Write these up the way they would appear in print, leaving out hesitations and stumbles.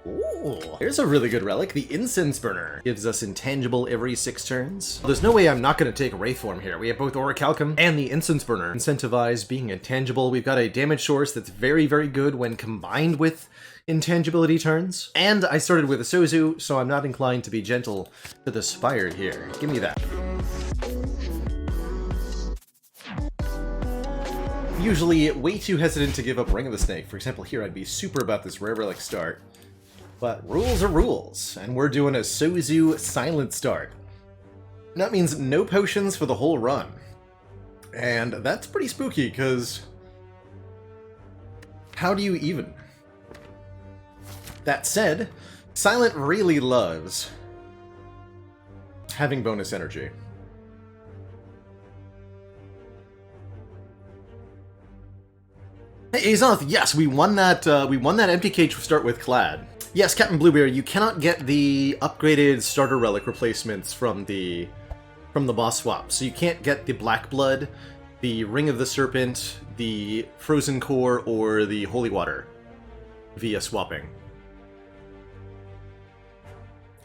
Ooh, here's a really good relic. The Incense Burner gives us intangible every 6 turns. There's no way I'm not going to take Wraith Form here. We have both Orichalcum and the Incense Burner. Incentivize being intangible. We've got a damage source that's very, very good when combined with intangibility turns. And I started with a Sozu, so I'm not inclined to be gentle to the Spire here. Give me that. Usually way too hesitant to give up Ring of the Snake. For example, here I'd be super about this rare relic start. But rules are rules, and we're doing a Sozu silent start. That means no potions for the whole run. And that's pretty spooky, because how do you even? That said, Silent really loves having bonus energy. Hey, Azoth, yes, we won that empty cage start with Clad. Yes, Captain Blueberry, you cannot get the upgraded starter relic replacements from the boss swap. So you can't get the Black Blood, the Ring of the Serpent, the Frozen Core, or the Holy Water via swapping.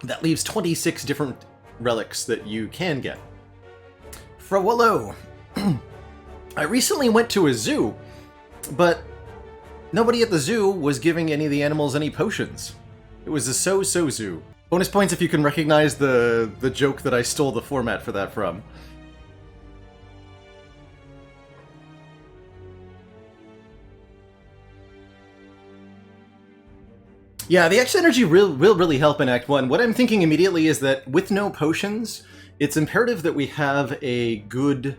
That leaves 26 different relics that you can get. Frollo, I recently went to a zoo, but nobody at the zoo was giving any of the animals any potions. It was a Sozu. Bonus points if you can recognize the joke that I stole the format for that from. Yeah, the X energy will really help in Act 1. What I'm thinking immediately is that with no potions, it's imperative that we have a good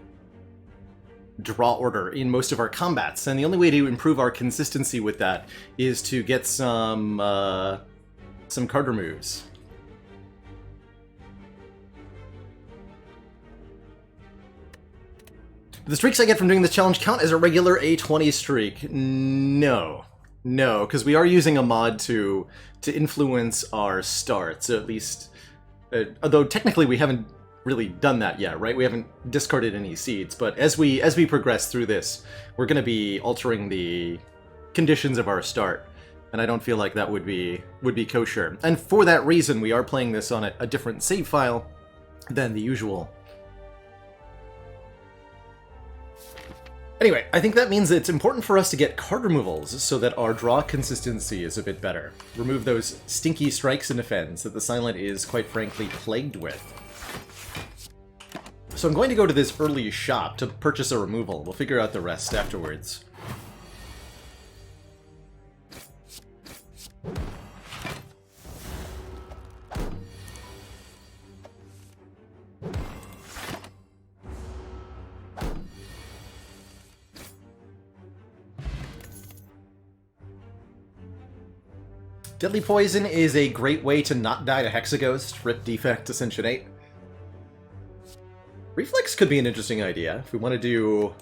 draw order in most of our combats, and the only way to improve our consistency with that is to get some card removes. The streaks I get from doing this challenge count as a regular A20 streak? No. No, because we are using a mod to influence our start, so at least... although technically we haven't really done that yet, right? We haven't discarded any seeds, but as we progress through this, we're going to be altering the conditions of our start, and I don't feel like that would be kosher. And for that reason, we are playing this on a different save file than the usual. Anyway, I think that means it's important for us to get card removals so that our draw consistency is a bit better. Remove those stinky strikes and defends that the Silent is, quite frankly, plagued with. So I'm going to go to this early shop to purchase a removal. We'll figure out the rest afterwards. Deadly Poison is a great way to not die to Hexaghost, Rip Defect, Ascension 8. Reflex could be an interesting idea, if we want to do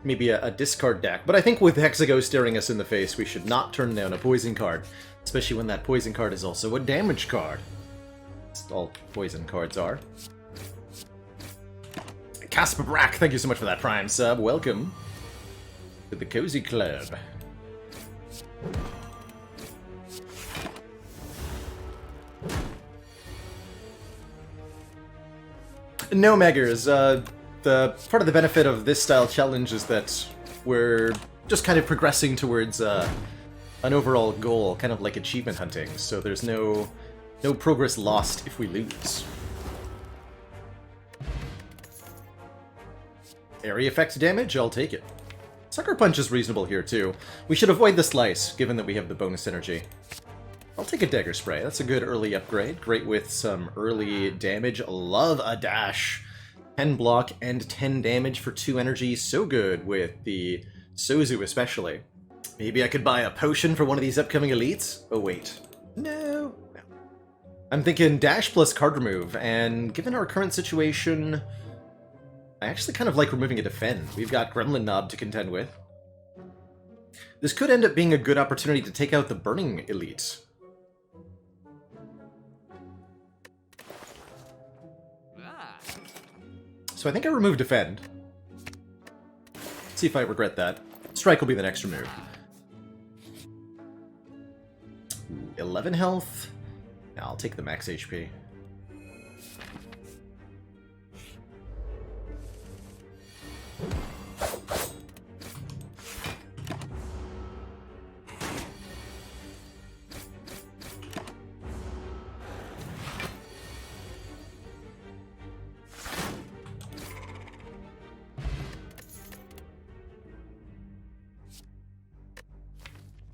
maybe a discard deck, but I think with Hexaghost staring us in the face, we should not turn down a poison card, especially when that poison card is also a damage card. That's all poison cards are. Casper Brack, thank you so much for that Prime sub, welcome to the Cozy Club. No, Meggers. The part of the benefit of this style challenge is that we're just kind of progressing towards an overall goal, kind of like achievement hunting, so there's no progress lost if we lose. Area effect damage? I'll take it. Sucker Punch is reasonable here, too. We should avoid the Slice, given that we have the bonus energy. I'll take a Dagger Spray. That's a good early upgrade. Great with some early damage. Love a dash. 10 block and 10 damage for 2 energy. So good with the Sozu especially. Maybe I could buy a potion for one of these upcoming elites? Oh wait. No. I'm thinking dash plus card remove, and given our current situation, I actually kind of like removing a defend. We've got Gremlin Knob to contend with. This could end up being a good opportunity to take out the Burning Elite. So I think I removed Defend. Let's see if I regret that. Strike will be the next remove. Ooh. 11 health? Yeah, I'll take the max HP.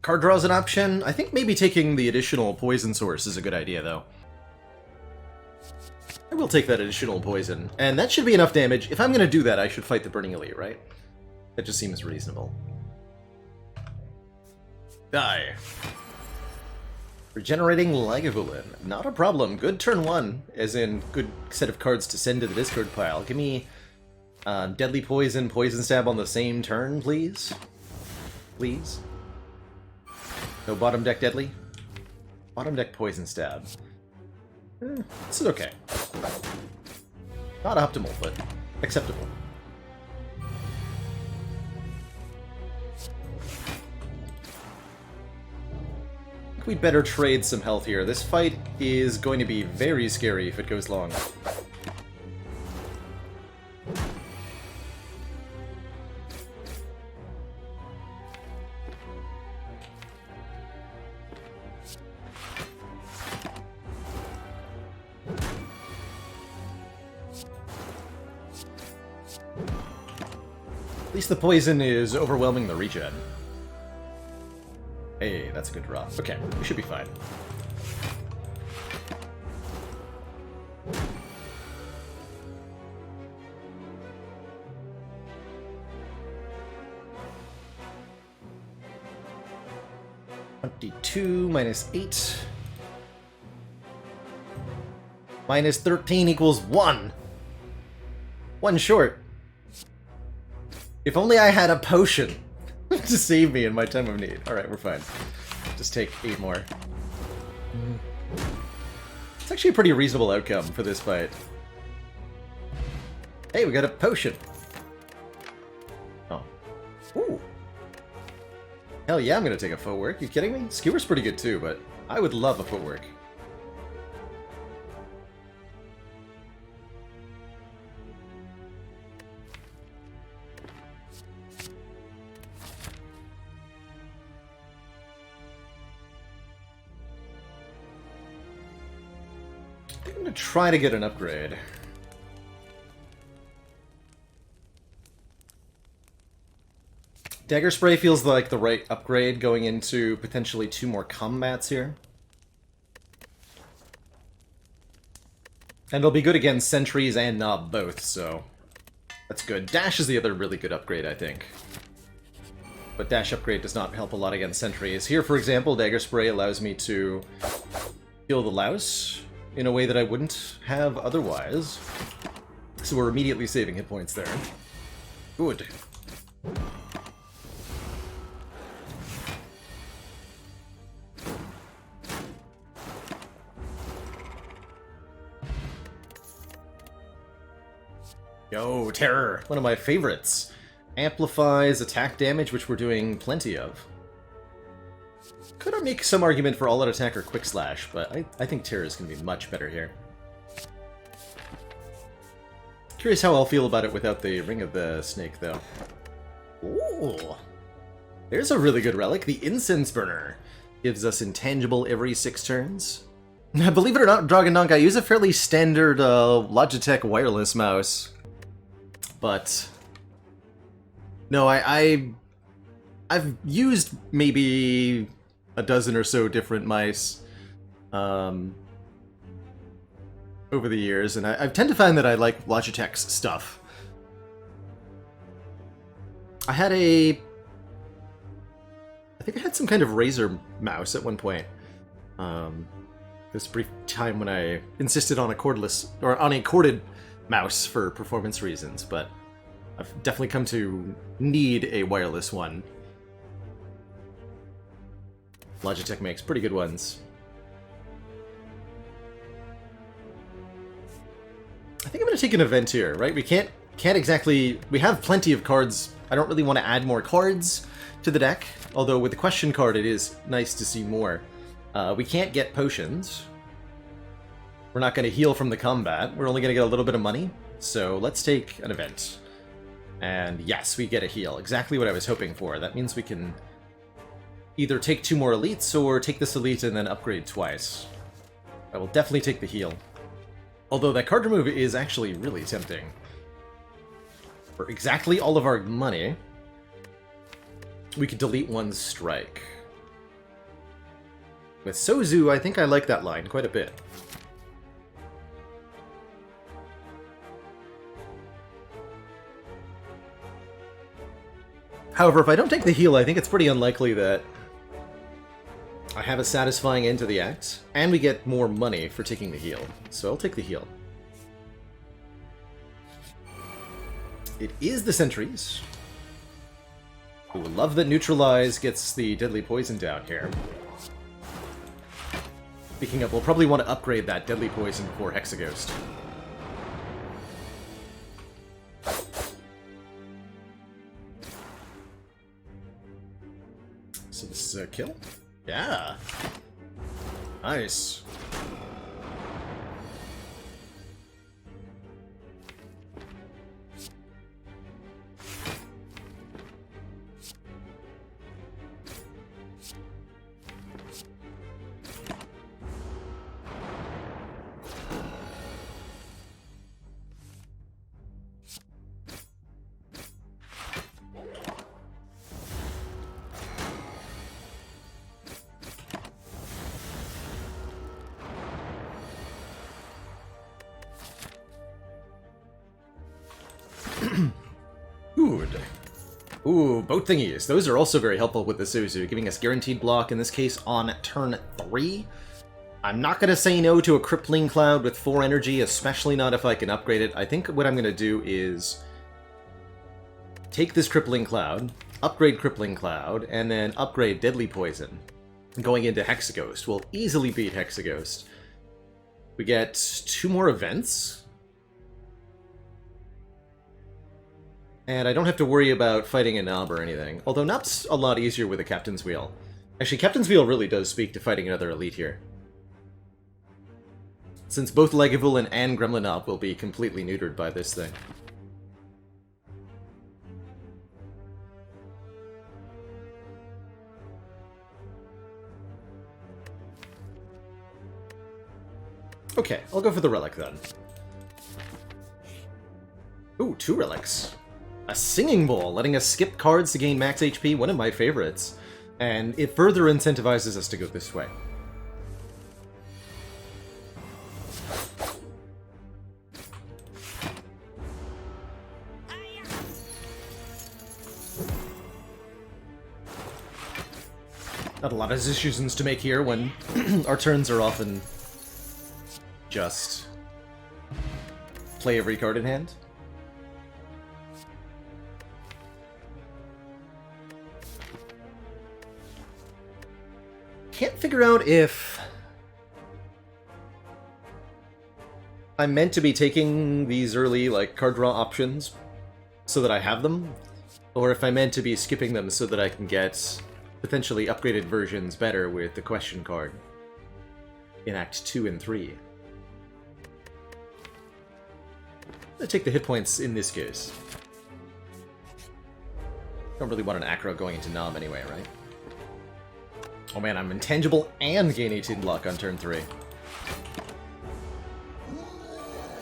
Card draw is an option. I think maybe taking the additional poison source is a good idea, though. I will take that additional poison. And that should be enough damage. If I'm going to do that, I should fight the Burning Elite, right? That just seems reasonable. Die. Regenerating Lagavulin. Not a problem. Good turn one, as in good set of cards to send to the discard pile. Give me Deadly Poison, Poison Stab on the same turn, please. Please. No bottom deck Deadly? Bottom deck Poison Stab. This is okay. Not optimal, but acceptable. I think we'd better trade some health here. This fight is going to be very scary if it goes long. At least the poison is overwhelming the regen. Hey, that's a good draw. Okay, we should be fine. -22 minus 8. Minus 13 equals 1. 1 short. If only I had a potion to save me in my time of need. Alright, we're fine. Just take 8 more. It's actually a pretty reasonable outcome for this fight. Hey, we got a potion. Oh. Ooh. Hell yeah, I'm gonna take a footwork. You kidding me? Skewer's pretty good too, but I would love a footwork. I'm gonna try to get an upgrade. Dagger Spray feels like the right upgrade going into potentially 2 more combats here. And it'll be good against Sentries and Nob both, so that's good. Dash is the other really good upgrade, I think. But Dash upgrade does not help a lot against Sentries. Here, for example, Dagger Spray allows me to kill the Louse in a way that I wouldn't have otherwise. So we're immediately saving hit points there. Good. Yo, Terror! One of my favorites. Amplifies attack damage, which we're doing plenty of. Could I make some argument for all-out attack or quick slash, but I think Terror is going to be much better here. Curious how I'll feel about it without the Ring of the Snake, though. Ooh! There's a really good relic, the Incense Burner. Gives us intangible every 6 turns. Believe it or not, Dragon I use a fairly standard Logitech wireless mouse. But no, I've used maybe a dozen or so different mice over the years, and I tend to find that I like Logitech's stuff. I think I had some kind of Razer mouse at one point. This brief time when I insisted on a cordless, or on a corded mouse for performance reasons, but I've definitely come to need a wireless one. Logitech makes pretty good ones. I think I'm going to take an event here, right? We can't exactly... We have plenty of cards. I don't really want to add more cards to the deck, although with the question card it is nice to see more. We can't get potions. We're not going to heal from the combat. We're only going to get a little bit of money. So let's take an event. And yes, we get a heal. Exactly what I was hoping for. That means we can either take 2 more elites or take this elite and then upgrade twice. I will definitely take the heal. Although that card remove is actually really tempting. For exactly all of our money, we could delete 1 strike. With Sozu, I think I like that line quite a bit. However, if I don't take the heal, I think it's pretty unlikely that I have a satisfying end to the act, and we get more money for taking the heal. So I'll take the heal. It is the sentries. Ooh, love that Neutralize gets the deadly poison down here. Speaking of, we'll probably want to upgrade that deadly poison before Hexaghost. So this is a kill? Yeah. Nice. Good. Ooh, boat thingies. Those are also very helpful with the Sozu, giving us guaranteed block, in this case, on turn 3. I'm not going to say no to a Crippling Cloud with 4 energy, especially not if I can upgrade it. I think what I'm going to do is take this Crippling Cloud, upgrade Crippling Cloud, and then upgrade Deadly Poison. Going into Hexaghost. We'll easily beat Hexaghost. We get 2 more events. And I don't have to worry about fighting a Knob or anything. Although Knob's a lot easier with a Captain's Wheel. Actually, Captain's Wheel really does speak to fighting another elite here. Since both Lagavulin and Gremlin Knob will be completely neutered by this thing. Okay, I'll go for the relic then. Ooh, 2 relics. A Singing Bowl, letting us skip cards to gain max HP, one of my favorites. And it further incentivizes us to go this way. Not a lot of decisions to make here when our turns are often just play every card in hand. Can't figure out if I'm meant to be taking these early, like, card draw options so that I have them, or if I'm meant to be skipping them so that I can get potentially upgraded versions better with the question card in Act 2 and 3. I'm gonna take the hit points in this case. Don't really want an Acro going into Nom anyway, right? Oh man, I'm intangible and gain 18 luck on turn 3. Good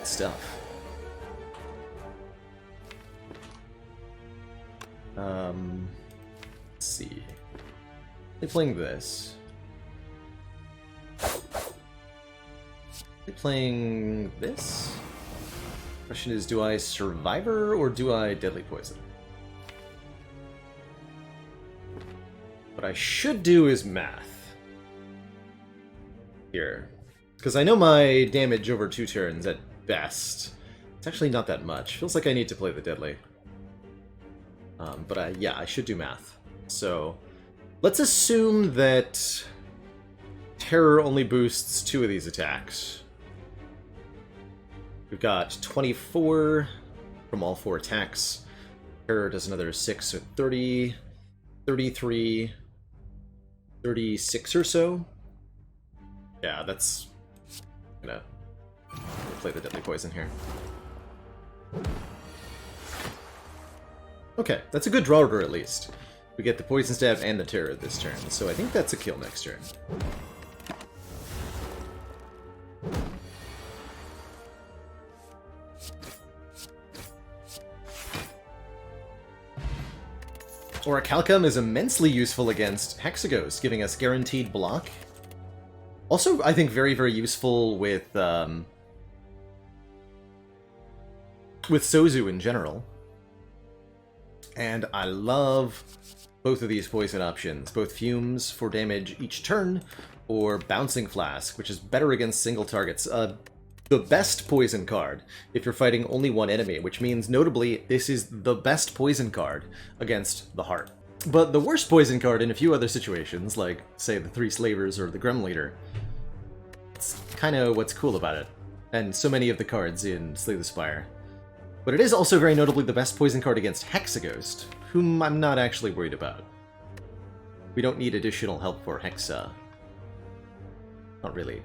stuff. Let's see. They're playing this. They're playing this? Question is, do I Survivor or do I Deadly Poison? What I should do is math. Here. Because I know my damage over 2 turns at best. It's actually not that much. Feels like I need to play the Deadly. But yeah, I should do math. So, let's assume that Terror only boosts 2 of these attacks. We've got 24 from all 4 attacks. Terror does another 6, so 30, 33... 36 or so. Yeah, that's gonna play the deadly poison here. Okay, that's a good draw order at least. We get the poison stab and the terror this turn, so I think that's a kill next turn. Orichalcum is immensely useful against Hexaghost, giving us guaranteed block. Also, I think very, very useful with Sozu in general. And I love both of these poison options. Both Fumes for damage each turn, or Bouncing Flask, which is better against single targets. The best poison card if you're fighting only one enemy, which means, notably, this is the best poison card against the Heart. But the worst poison card in a few other situations, like, say, the 3 Slavers or the Grim Leader, it's kind of what's cool about it. And so many of the cards in Slay the Spire. But it is also very notably the best poison card against Hexaghost, whom I'm not actually worried about. We don't need additional help for Hexa. Not really.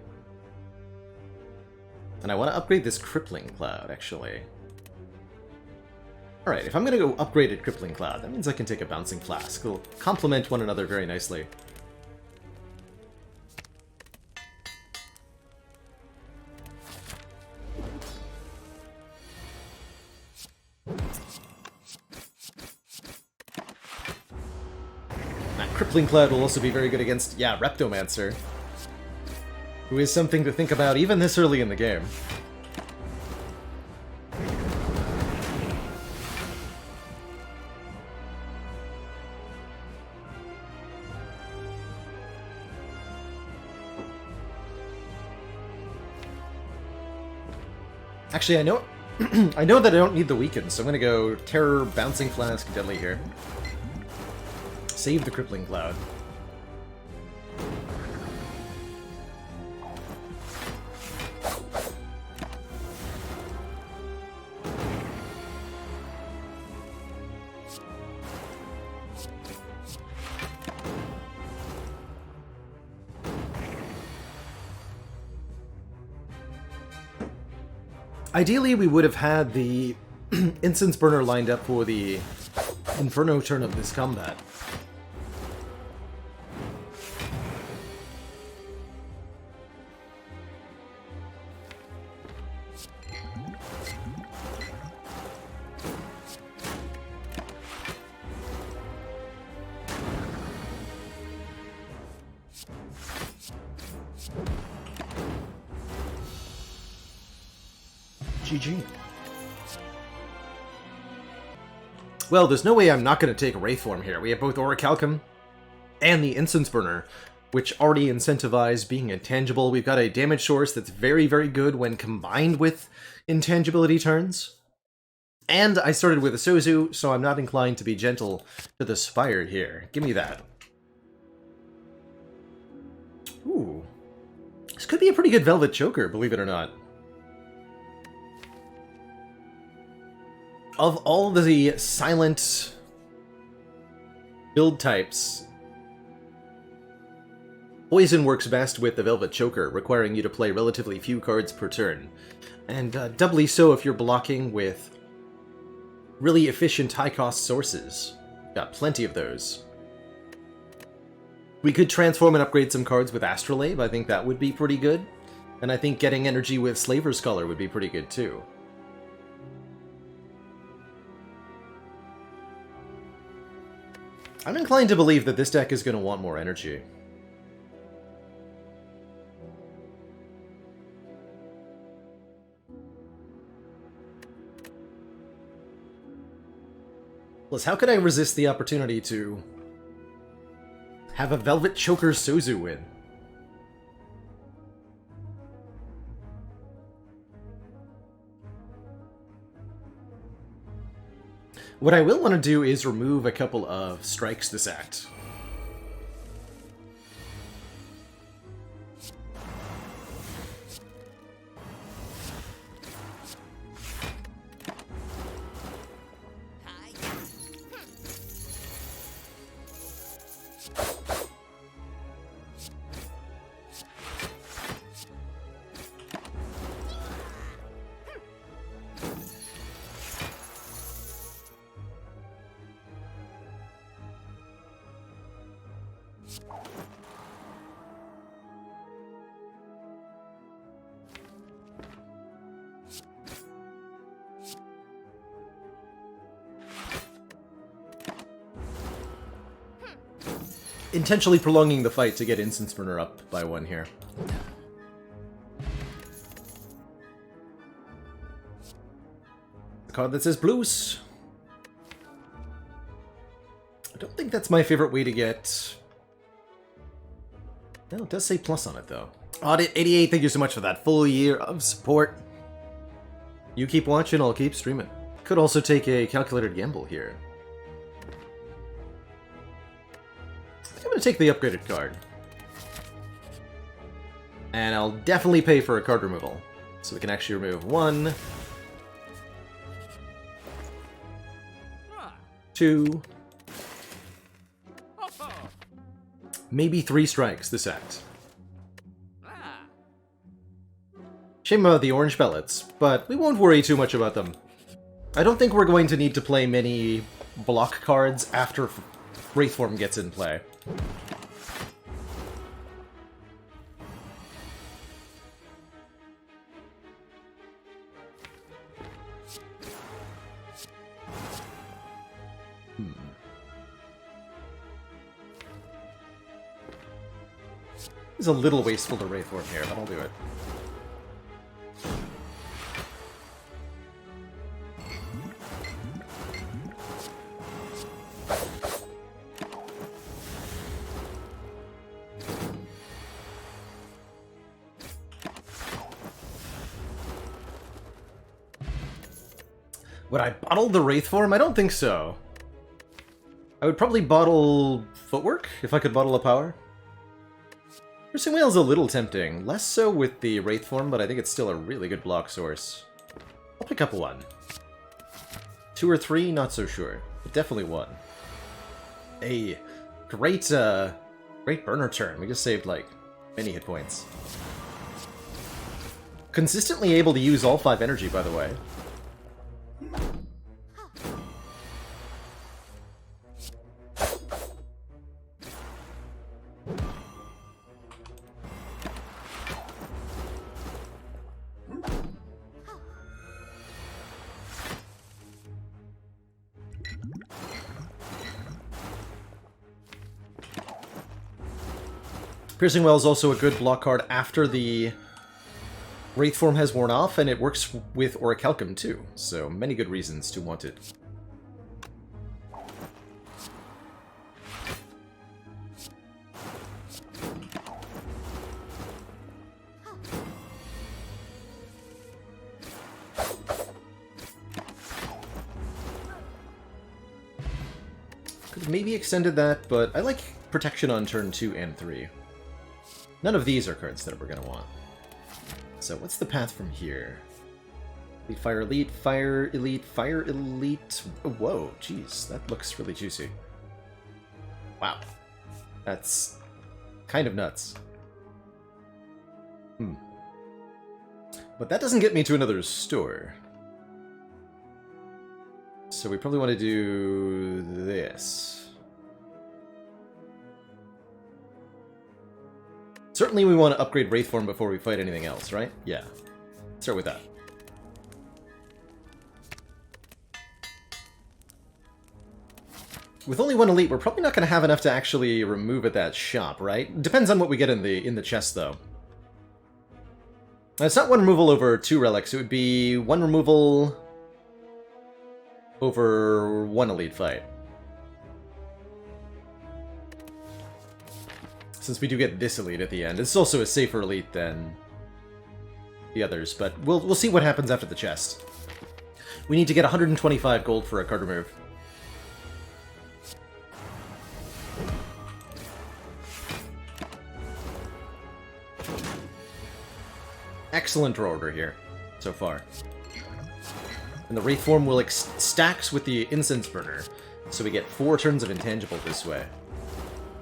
And I want to upgrade this Crippling Cloud, actually. Alright, if I'm going to go upgraded Crippling Cloud, that means I can take a Bouncing Flask. They'll complement one another very nicely. That Crippling Cloud will also be very good against, yeah, Reptomancer, who is something to think about even this early in the game. Actually, I know I know that I don't need the Weaken, so I'm gonna go Terror, Bouncing Flask, Deadly here. Save the Crippling Cloud. Ideally, we would have had the Incense Burner lined up for the Inferno turn of this combat. GG. Well, there's no way I'm not going to take Wraithform here. We have both Orichalcum and the Incense Burner, which already incentivize being intangible. We've got a damage source that's very, very good when combined with intangibility turns. And I started with a Sozu, so I'm not inclined to be gentle to the Spire here. Give me that. Ooh. This could be a pretty good Velvet Choker, believe it or not. Of all the silent build types, Poison works best with the Velvet Choker, requiring you to play relatively few cards per turn. And doubly so if you're blocking with really efficient high-cost sources. Got plenty of those. We could transform and upgrade some cards with Astrolabe. I think that would be pretty good. And I think getting energy with Slaver Scholar would be pretty good too. I'm inclined to believe that this deck is going to want more energy. Plus, how could I resist the opportunity to have a Velvet Choker Sozu win? What I will want to do is remove a couple of strikes this act. intentionally prolonging the fight to get Instance Burner up by 1 here. The card that says blues. I don't think that's my favorite way to get... No, it does say plus on it, though. Audit88, thank you so much for that full year of support. You keep watching, I'll keep streaming. Could also take a calculated gamble here. I think I'm going to take the upgraded card. And I'll definitely pay for a card removal. So we can actually remove 1, 2, maybe 3 strikes this act. Shame about the orange pellets, but we won't worry too much about them. I don't think we're going to need to play many block cards after Wraithform gets in play. It's a little wasteful to Wraithform here, but I'll do it. Would I bottle the Wraithform? I don't think so. I would probably bottle Footwork, if I could bottle a power. Piercing Wail's a little tempting. Less so with the Wraithform, but I think it's still a really good block source. I'll pick up 1. 2 or 3, not so sure. But definitely 1. A great, great burner turn. We just saved, like, many hit points. Consistently able to use all 5 energy, by the way. Piercing Wail is also a good block card after the Wraithform has worn off, and it works with Orichalcum too, so many good reasons to want it. Could have maybe extended that, but I like protection on turn 2 and 3. None of these are cards that we're going to want. So what's the path from here? Elite, Fire Elite, Fire Elite, Fire Elite... Whoa, jeez, that looks really juicy. Wow. That's kind of nuts. But that doesn't get me to another store. So we probably want to do this. Certainly we want to upgrade Wraithform before we fight anything else, right? Yeah. Start with that. With only 1 elite, we're probably not going to have enough to actually remove at that shop, right? Depends on what we get in the chest, though. Now, it's not 1 removal over 2 relics. It would be 1 removal over 1 elite fight. Since we do get this elite at the end. It's also a safer elite than the others, but we'll see what happens after the chest. We need to get 125 gold for a card remove. Excellent draw order here, so far. And the Wraithform will stacks with the Incense Burner, so we get 4 turns of intangible this way.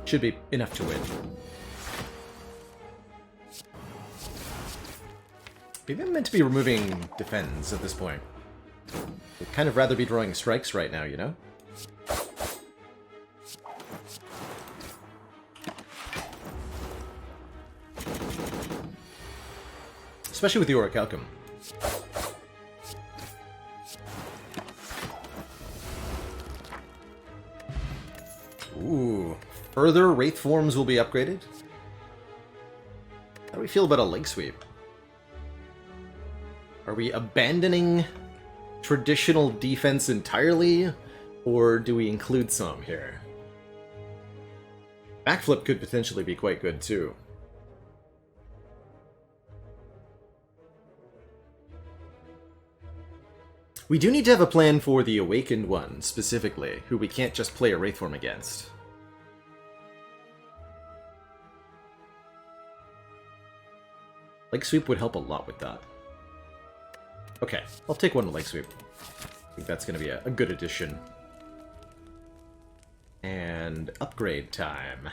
Should be enough to win. Maybe I'm meant to be removing defends at this point. I'd kind of rather be drawing strikes right now, you know? Especially with the Orichalcum. Ooh, Further Wraith forms will be upgraded. How do we feel about a leg sweep? Are we abandoning traditional defense entirely, or do we include some here? Backflip could potentially be quite good too. We do need to have a plan for the Awakened one, specifically, who we can't just play a Wraith form against. Leg sweep would help a lot with that. Okay, I'll take one leg sweep. I think that's going to be a good addition. And upgrade time.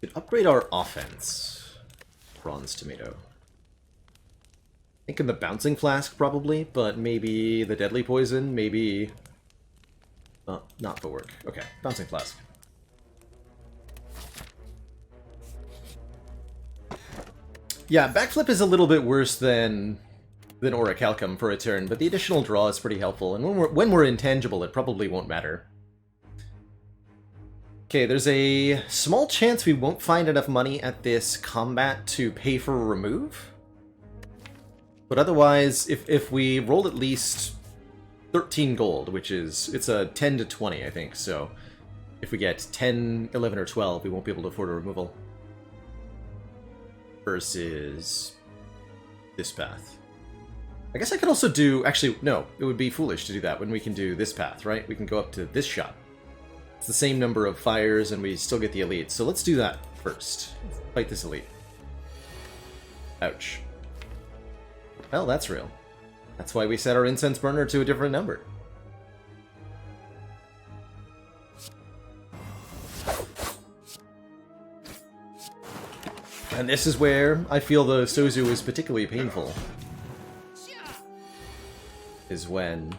We could upgrade our offense. Bronze tomato. Thinking the bouncing flask probably, but maybe the deadly poison, maybe... not footwork. Okay, bouncing flask. Yeah, backflip is a little bit worse than Orichalcum for a turn, but the additional draw is pretty helpful, and when we're intangible, it probably won't matter. Okay, there's a small chance we won't find enough money at this combat to pay for a remove. But otherwise, if we roll at least 13 gold, which is, it's a 10 to 20, I think, so if we get 10, 11, or 12, we won't be able to afford a removal. Versus this path. I guess I could also do... Actually, no, it would be foolish to do that when we can do this path, right? We can go up to this shot. It's the same number of fires, and we still get the elite. So let's do that first. Fight this elite. Ouch. Well, that's real. That's why we set our incense burner to a different number. And this is where I feel the Sozu is particularly painful. Is when...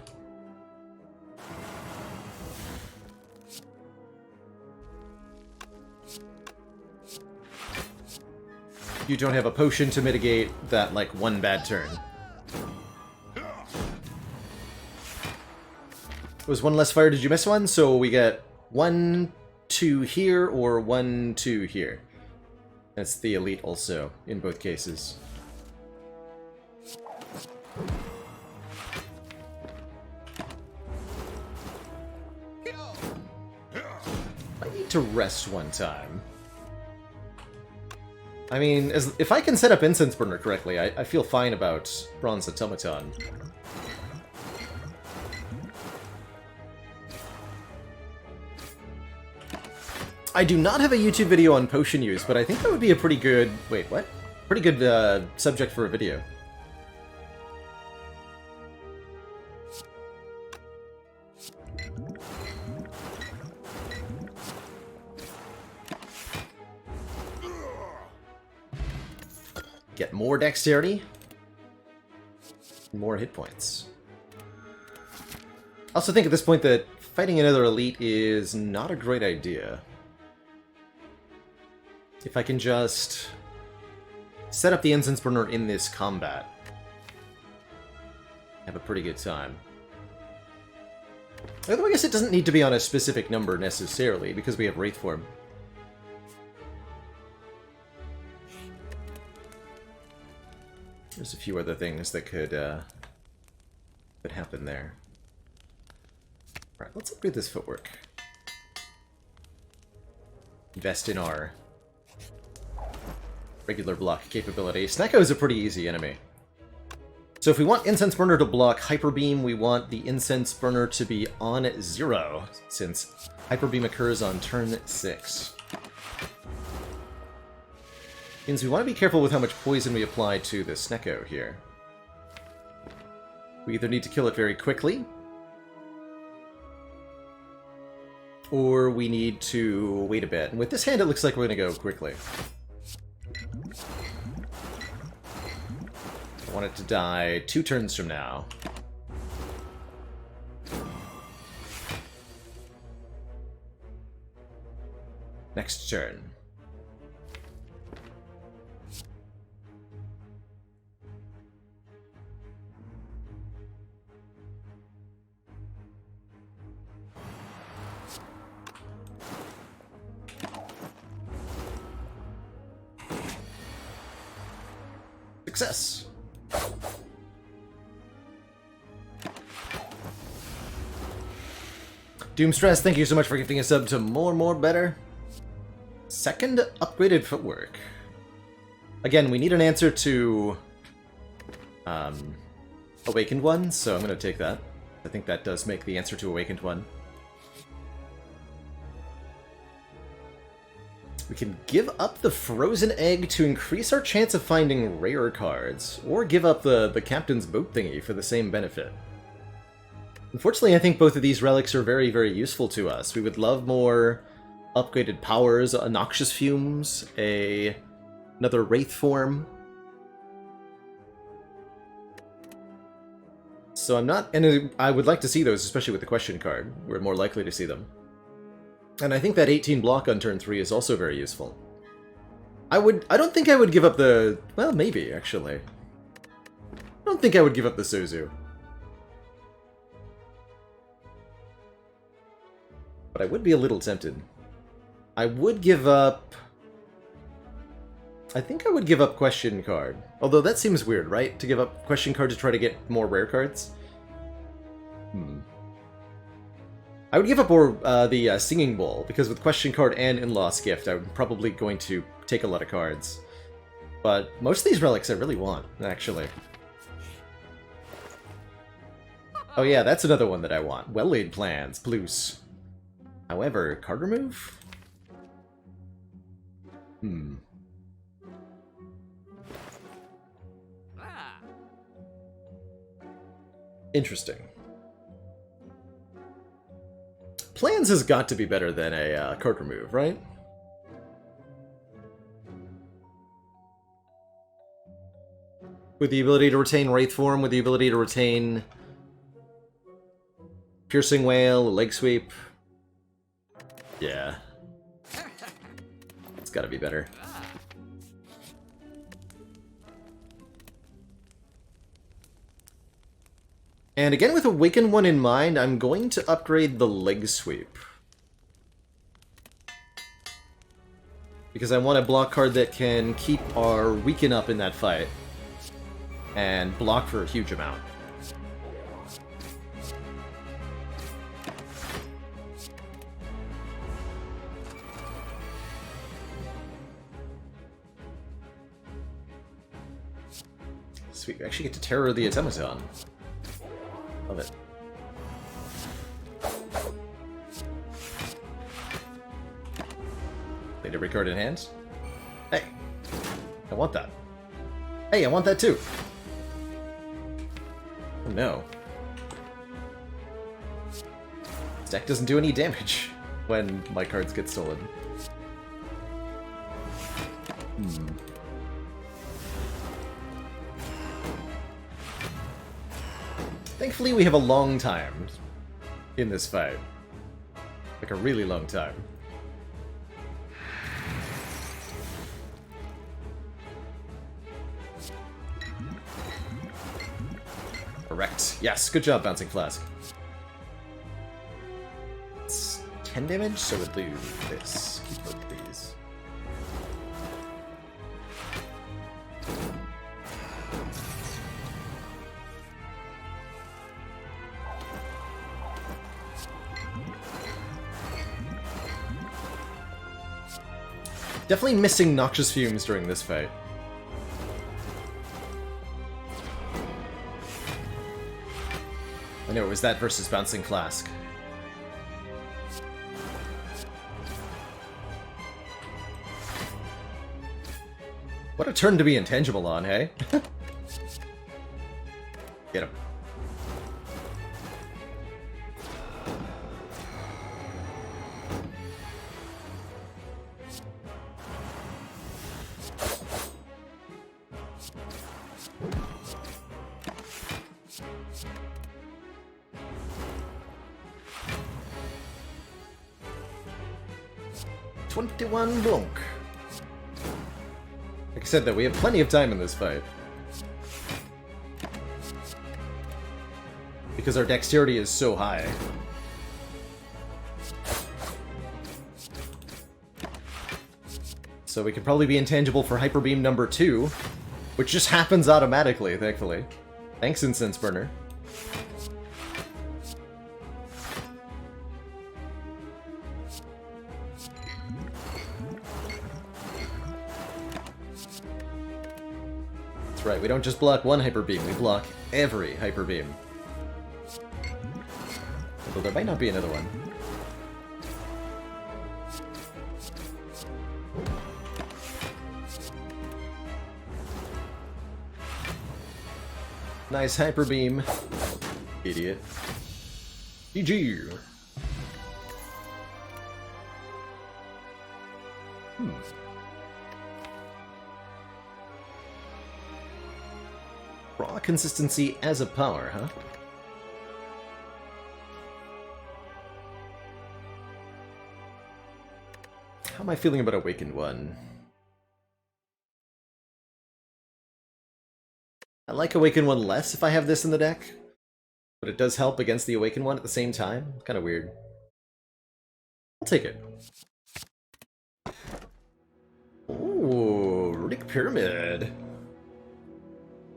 you don't have a potion to mitigate that, like, one bad turn. It was one less fire, did you miss one? So we get 1, 2 here, or 1, 2 here. That's the elite also, in both cases. I need to rest one time. I mean, if I can set up Incense Burner correctly, I feel fine about Bronze Automaton. I do not have a YouTube video on potion use, but I think that would be a pretty good... Wait, what? Pretty good subject for a video. Get more dexterity. More hit points. I also think at this point that fighting another elite is not a great idea. If I can just set up the Incense Burner in this combat, have a pretty good time. Although I guess it doesn't need to be on a specific number necessarily, because we have Wraith Form. There's a few other things that could happen there. Alright, let's upgrade this footwork. Invest in our regular block capability. Snecko is a pretty easy enemy. So if we want Incense Burner to block Hyper Beam, we want the Incense Burner to be on 0, since Hyper Beam occurs on turn 6. Means we want to be careful with how much poison we apply to the Snecko here. We either need to kill it very quickly, or we need to wait a bit. And with this hand, it looks like we're going to go quickly. I want it to die 2 turns from now. Next turn. Success! Doomstress, thank you so much for gifting a sub to More Better. Second upgraded footwork. Again, we need an answer to Awakened One, so I'm going to take that. I think that does make the answer to Awakened One. We can give up the Frozen Egg to increase our chance of finding rare cards, or give up the Captain's Boat thingy for the same benefit. Unfortunately, I think both of these relics are very, very useful to us. We would love more upgraded powers, Noxious Fumes, another Wraith form. So I'm not... And I would like to see those, especially with the question card. We're more likely to see them. And I think that 18 block on turn 3 is also very useful. I don't think I would give up the... Well, maybe, actually. I don't think I would give up the Sozu. But I would be a little tempted. I would give up... I think I would give up Question Card. Although that seems weird, right? To give up Question Card to try to get more rare cards? I would give up the Singing Bowl, because with Question Card and In-Law's Gift, I'm probably going to take a lot of cards. But most of these relics I really want, actually. Oh yeah, that's another one that I want. Well-Laid Plans, Plus. However, card remove? Interesting. Plans has got to be better than a card remove, right? With the ability to retain Wraith form, with the ability to retain Piercing Wail, Leg Sweep. Yeah. It's gotta be better. And again, with Awaken One in mind, I'm going to upgrade the Leg Sweep. Because I want a block card that can keep our Weaken up in that fight. And block for a huge amount. Sweet, we actually get to Terror the Automaton. Love it. Played every card in hand. Hey, I want that. Hey, I want that too. Oh no. This deck doesn't do any damage when my cards get stolen. Thankfully, we have a long time in this fight. Like a really long time. Correct. Yes, good job, Bouncing Flask. It's 10 damage, so we'll do this. Keep both of these. Definitely missing Noxious Fumes during this fight. I know, it was that versus Bouncing Flask. What a turn to be intangible on, hey? Get him. Blunk. Like I said, though, we have plenty of time in this fight. Because our dexterity is so high. So we could probably be intangible for Hyper Beam number 2. Which just happens automatically, thankfully. Thanks, Incense Burner. That's right, we don't just block one Hyper Beam, we block every Hyper Beam. Although there might not be another one. Nice Hyper Beam. Idiot. GG. Raw consistency as a power, huh? How am I feeling about Awakened One? I like Awakened One less if I have this in the deck, but it does help against the Awakened One at the same time. Kind of weird. I'll take it. Ooh, Runic Pyramid.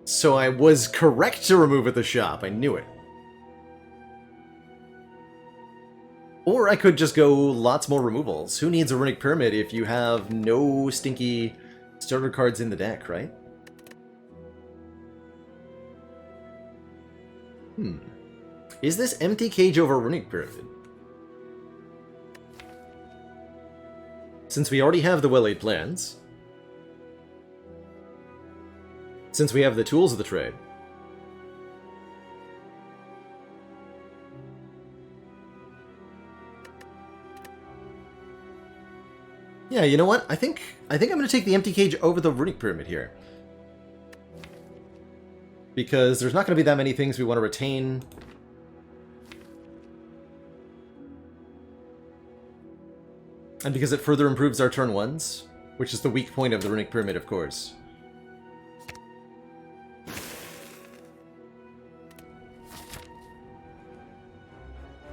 So I was correct to remove at the shop. I knew it. Or I could just go lots more removals. Who needs a Runic Pyramid if you have no stinky starter cards in the deck, right? Is this empty cage over Runic Pyramid? Since we already have the well-laid plans. Since we have the tools of the trade. Yeah, you know what? I think I'm going to take the empty cage over the Runic Pyramid here. Because there's not going to be that many things we want to retain. And because it further improves our turn ones, which is the weak point of the Runic Pyramid, of course.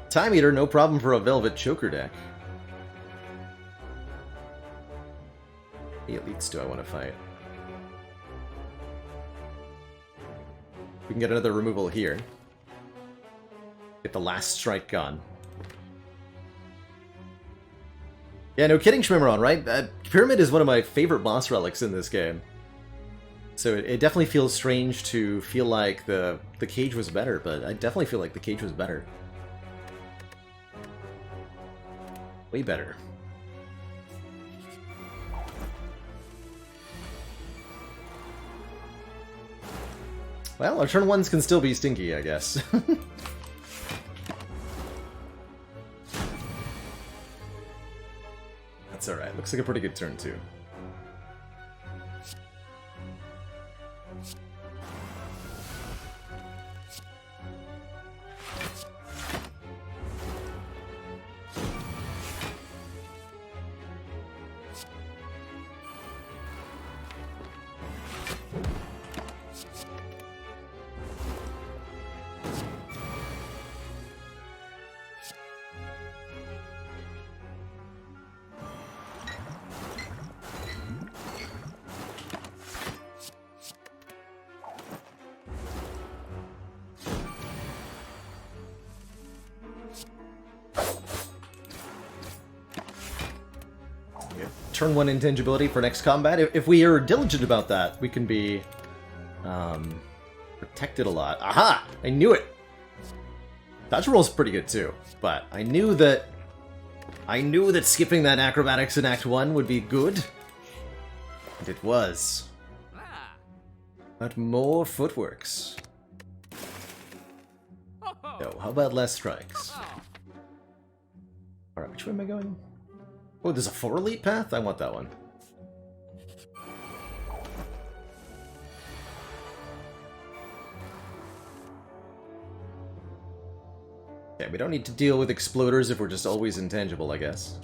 Time Eater, no problem for a Velvet Choker deck. The elites do I want to fight? We can get another removal here. Get the last strike gone. Yeah, no kidding, Shmimmeron, right? Pyramid is one of my favorite boss relics in this game. So it definitely feels strange to feel like the cage was better, but I definitely feel like the cage was better. Way better. Well, our turn ones can still be stinky, I guess. That's alright. Looks like a pretty good turn, too. Turn 1 intangibility for next combat. If we are diligent about that, we can be protected a lot. Aha! I knew it! Dodge roll's pretty good too, but I knew that skipping that acrobatics in Act 1 would be good. And it was. But more footworks. No, how about less strikes? Alright, which way am I going? Oh, there's a 4 elite path? I want that one. Yeah, we don't need to deal with exploders if we're just always intangible, I guess.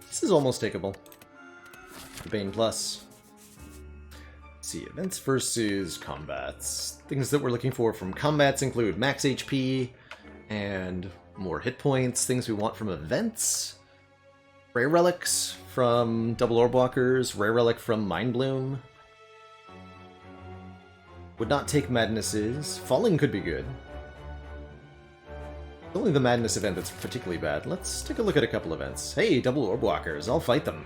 This is almost takeable. The Bane Plus. Let's see, events versus combats. Things that we're looking for from combats include max HP and more hit points. Things we want from events. Rare relics from double orb walkers. Rare relic from Mind Bloom. Would not take madnesses. Falling could be good. It's only the madness event that's particularly bad. Let's take a look at a couple events. Hey, double orb walkers. I'll fight them.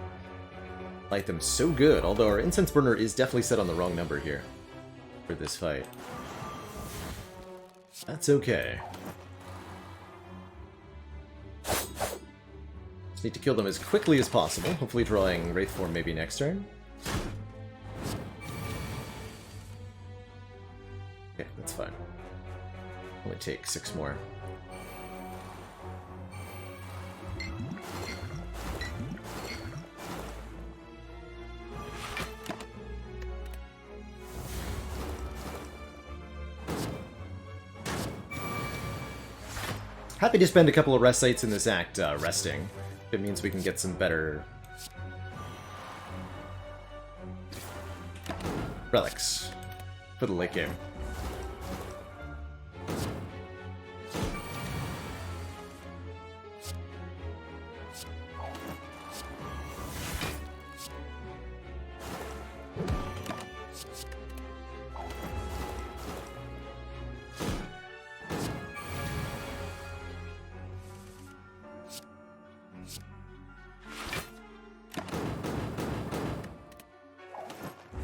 Fight them so good, although our incense burner is definitely set on the wrong number here for this fight. That's okay. Just need to kill them as quickly as possible, hopefully drawing Wraith form maybe next turn. Okay, that's fine. Only take 6 more. Happy to spend a couple of rest sites in this act resting. It means we can get some better relics for the late game.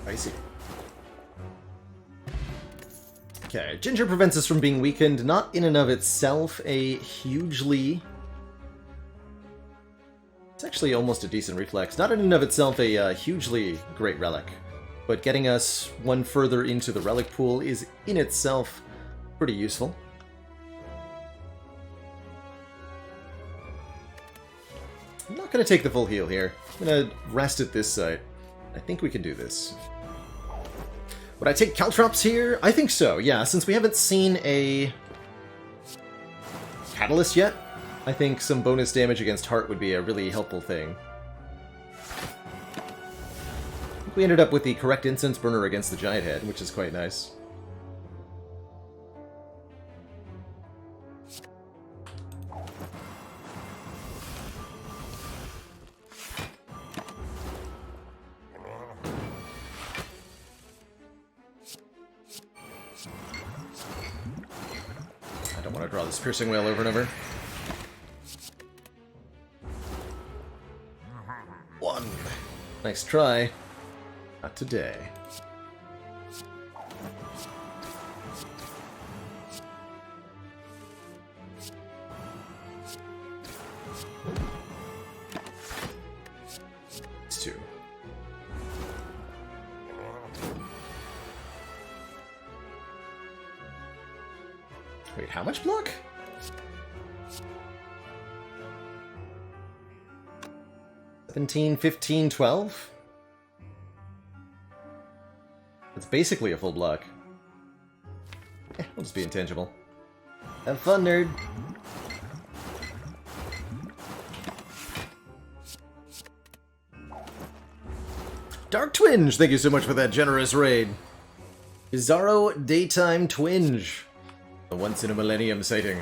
I see. Okay, Ginger prevents us from being weakened, not in and of itself a hugely... It's actually almost a decent reflex. Not in and of itself a hugely great relic, but getting us one further into the relic pool is in itself pretty useful. I'm not going to take the full heal here. I'm going to rest at this site. I think we can do this. Would I take Caltrops here? I think so, yeah. Since we haven't seen a Catalyst yet, I think some bonus damage against Heart would be a really helpful thing. I think we ended up with the correct Incense Burner against the Giant Head, which is quite nice. Draw this Piercing Wail over and over. 1. Nice try. Not today. It's 2. Wait, how much block? $17, $15, $12? It's basically a full block. I'll just be intangible. Have fun, nerd! Dark Twinge, thank you so much for that generous raid. Bizarro Daytime Twinge. A once-in-a-millennium sighting.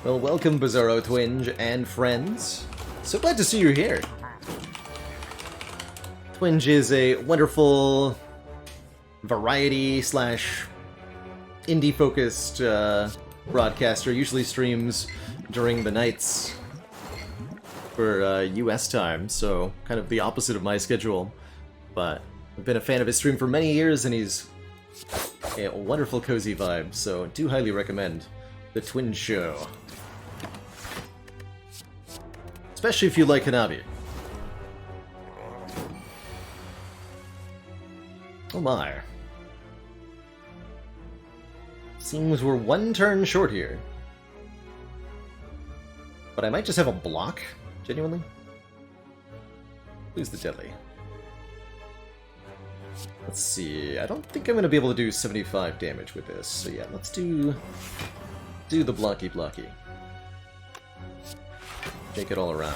Well, welcome, Bizarro Twinge and friends. So glad to see you here. Twinge is a wonderful variety slash indie-focused broadcaster. Usually streams during the nights for US time, so kind of the opposite of my schedule. But I've been a fan of his stream for many years, and he's a wonderful cozy vibe, so do highly recommend the Twinge Show. Especially if you like Hanabi. Oh my. Seems we're 1 turn short here. But I might just have a block, genuinely. Lose the deadly. Let's see, I don't think I'm going to be able to do 75 damage with this, so yeah, let's do the blocky. Shake it all around.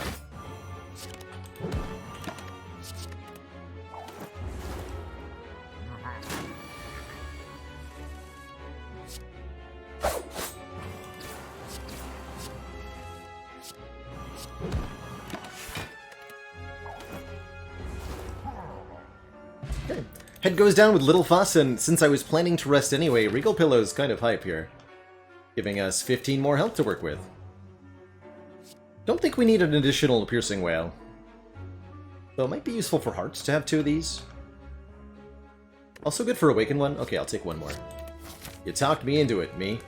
Head goes down with little fuss, and since I was planning to rest anyway, Regal Pillow's kind of hype here. Giving us 15 more health to work with. Don't think we need an additional piercing whale. Though it might be useful for hearts to have 2 of these. Also good for awaken one. Okay, I'll take 1 more. You talked me into it, me.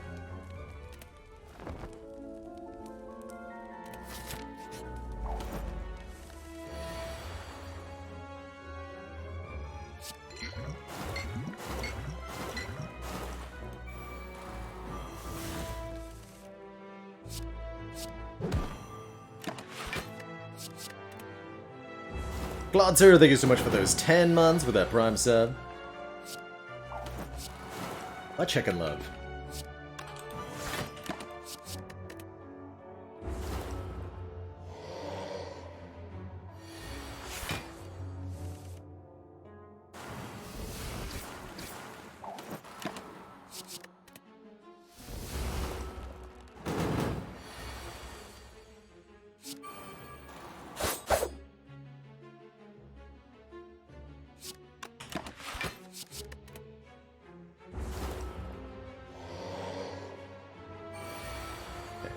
Glodzer, thank you so much for those 10 months with that Prime sub. Much heckin' love.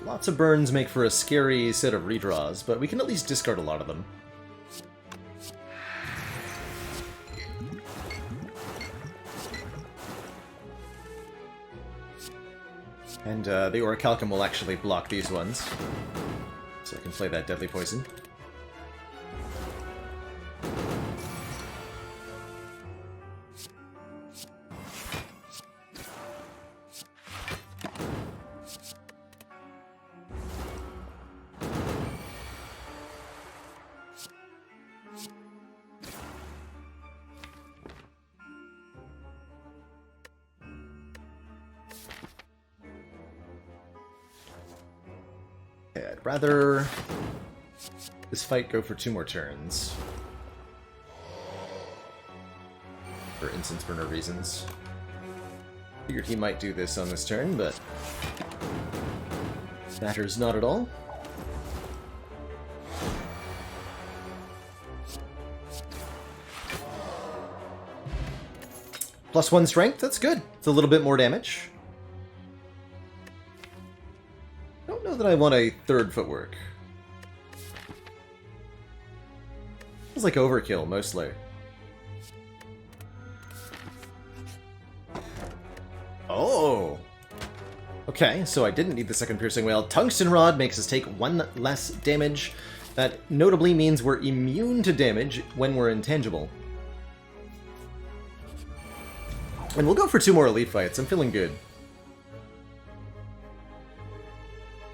Lots of burns make for a scary set of redraws, but we can at least discard a lot of them. And the Orichalcum will actually block these ones, so I can play that Deadly Poison. I'd rather this fight go for 2 more turns. For instance burner reasons. Figured he might do this on this turn, but matters not at all. +1 strength, that's good. It's a little bit more damage. That I want a 3rd footwork. Feels like overkill, mostly. Oh! Okay, so I didn't need the 2nd piercing whale. Tungsten Rod makes us take 1 less damage. That notably means we're immune to damage when we're intangible. And we'll go for 2 more elite fights. I'm feeling good.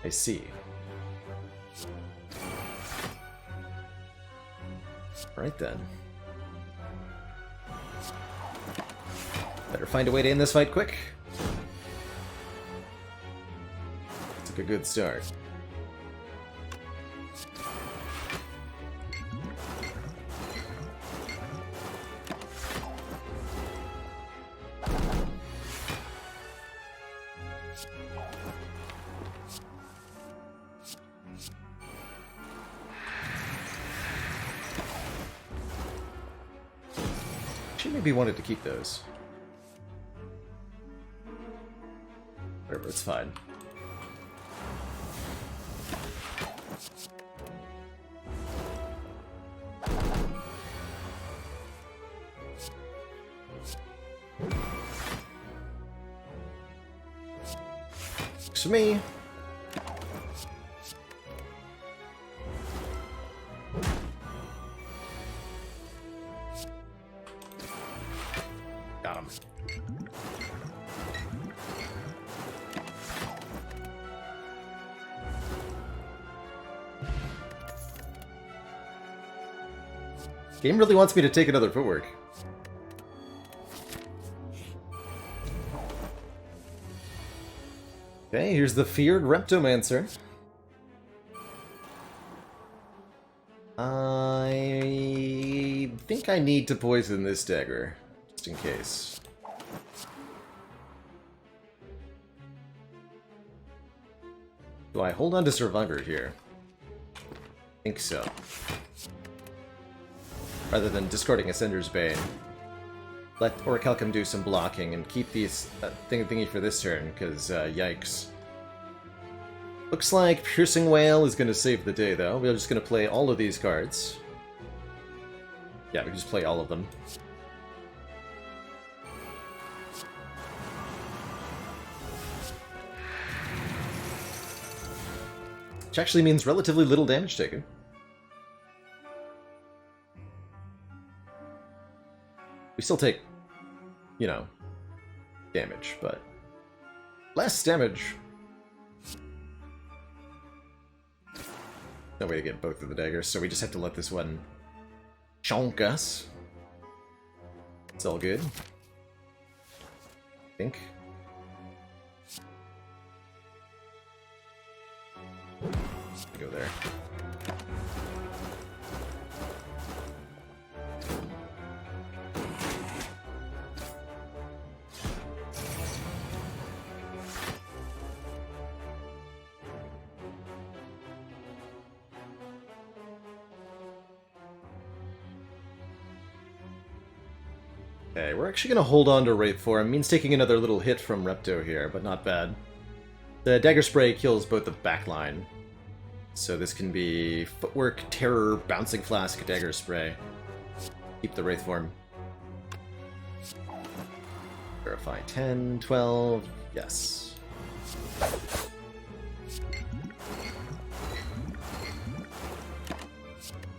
I see. Right then. Better find a way to end this fight quick. Took a good start. Maybe wanted to keep those. Whatever, it's fine. Works for me. Got him. Game really wants me to take another footwork. Okay, here's the feared Reptomancer. I think I need to poison this dagger, just in case. Do I hold on to Survivor here? I think so. Rather than discarding Ascender's Bane. Let Orichalcum do some blocking and keep these thingy for this turn, because yikes. Looks like Piercing Wail is going to save the day, though. We're just going to play all of these cards. Yeah, we can just play all of them. Which actually means relatively little damage taken. We still take, you know, damage, but less damage. No way to get both of the daggers, so we just have to let this one chonk us. It's all good. I think. Go there. Okay, we're actually going to hold on to Wraith Form. Means taking another little hit from Repto here, but not bad. The Dagger Spray kills both the backline. So this can be Footwork, Terror, Bouncing Flask, Dagger Spray. Keep the Wraith Form. Verify 10, 12, yes.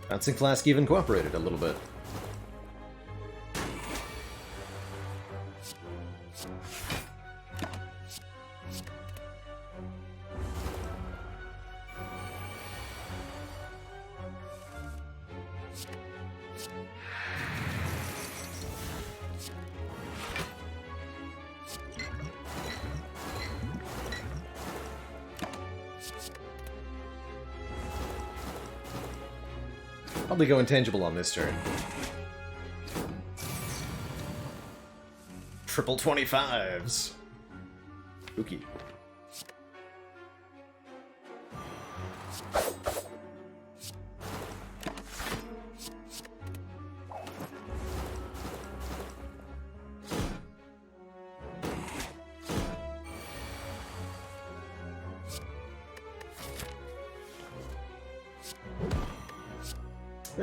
Bouncing Flask even cooperated a little bit. Probably go intangible on this turn. Triple 25s. Spooky.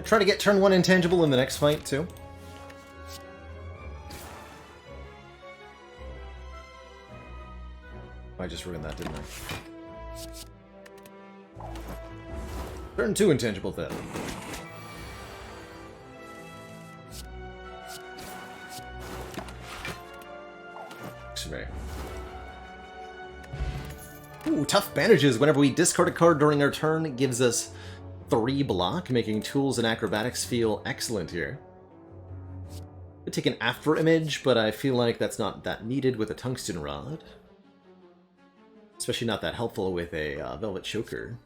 Try to get turn 1 intangible in the next fight, too. I just ruined that, didn't I? Turn 2 intangible, then. Survey. Ooh, tough bandages. Whenever we discard a card during our turn, it gives us 3 block, making tools and acrobatics feel excellent here. Could take an after image, but I feel like that's not that needed with a tungsten rod. Especially not that helpful with a velvet choker.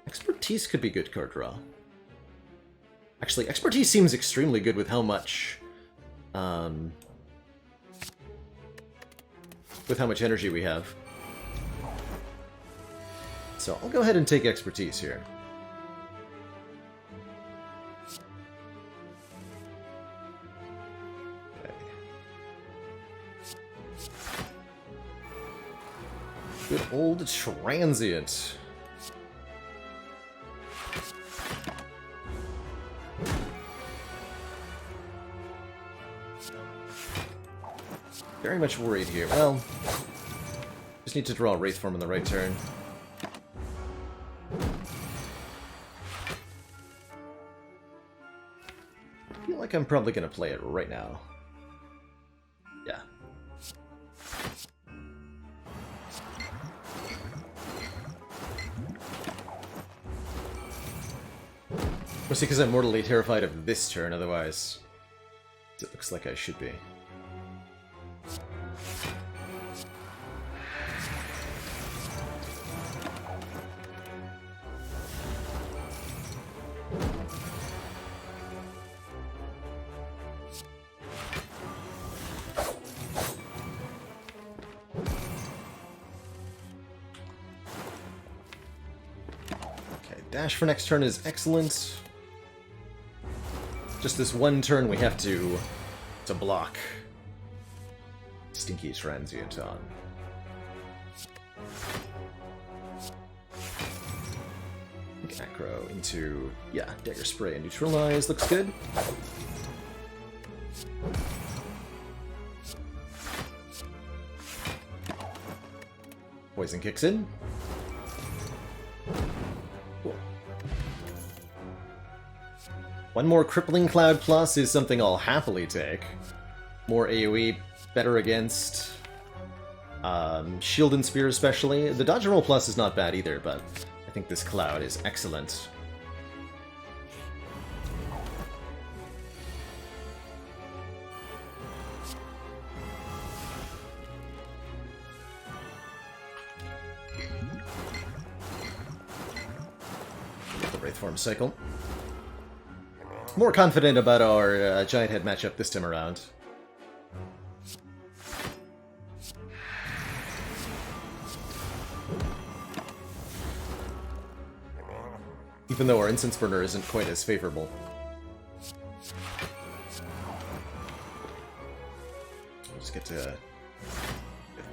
Expertise could be good card draw. Actually, expertise seems extremely good with how much energy we have. So I'll go ahead and take expertise here. Good old transient. Very much worried here. Well, just need to draw a Wraith Form on the right turn. I feel like I'm probably going to play it right now. Yeah. Mostly because I'm mortally terrified of this turn, otherwise it looks like I should be. dash for next turn is excellent. Just this one turn we have to block Stinky Transient on. Acro into, yeah, Dagger Spray and Neutralize. Looks good. Poison kicks in. Cool. One more Crippling Cloud Plus is something I'll happily take. More AoE, better against Shield and Spear especially. The Dodge and Roll Plus is not bad either, but I think this Cloud is excellent. The Wraithform cycle. More confident about our Giant Head matchup this time around. Even though our Incense Burner isn't quite as favorable. We'll just get to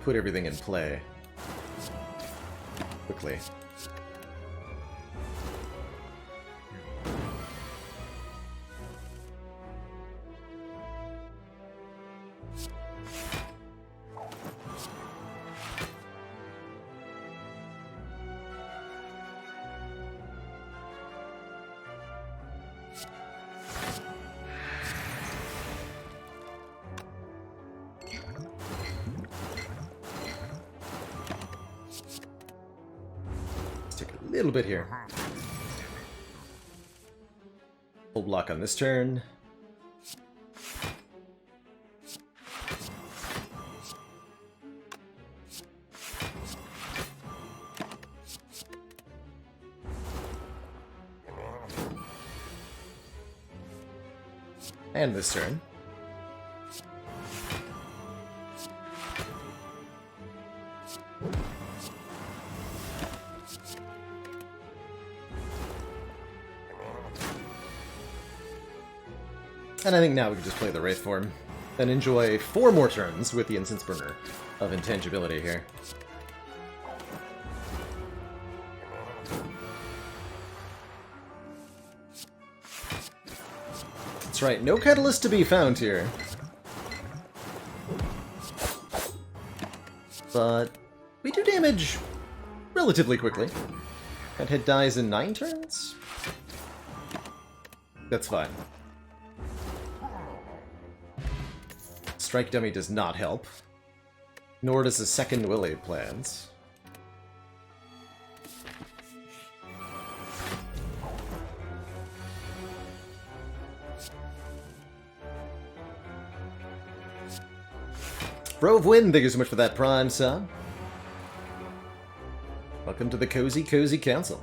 put everything in play quickly. A little bit here. Full block on this turn. And this turn. And I think now we can just play the Wraith form, and enjoy 4 more turns with the Incense Burner of intangibility here. That's right, no Catalyst to be found here. But we do damage relatively quickly. That hit dies in 9 turns? That's fine. Strike Dummy does not help, nor does the second Will Aid plans. Brove Win, thank you so much for that Prime sub. Welcome to the Cozy Cozy Council.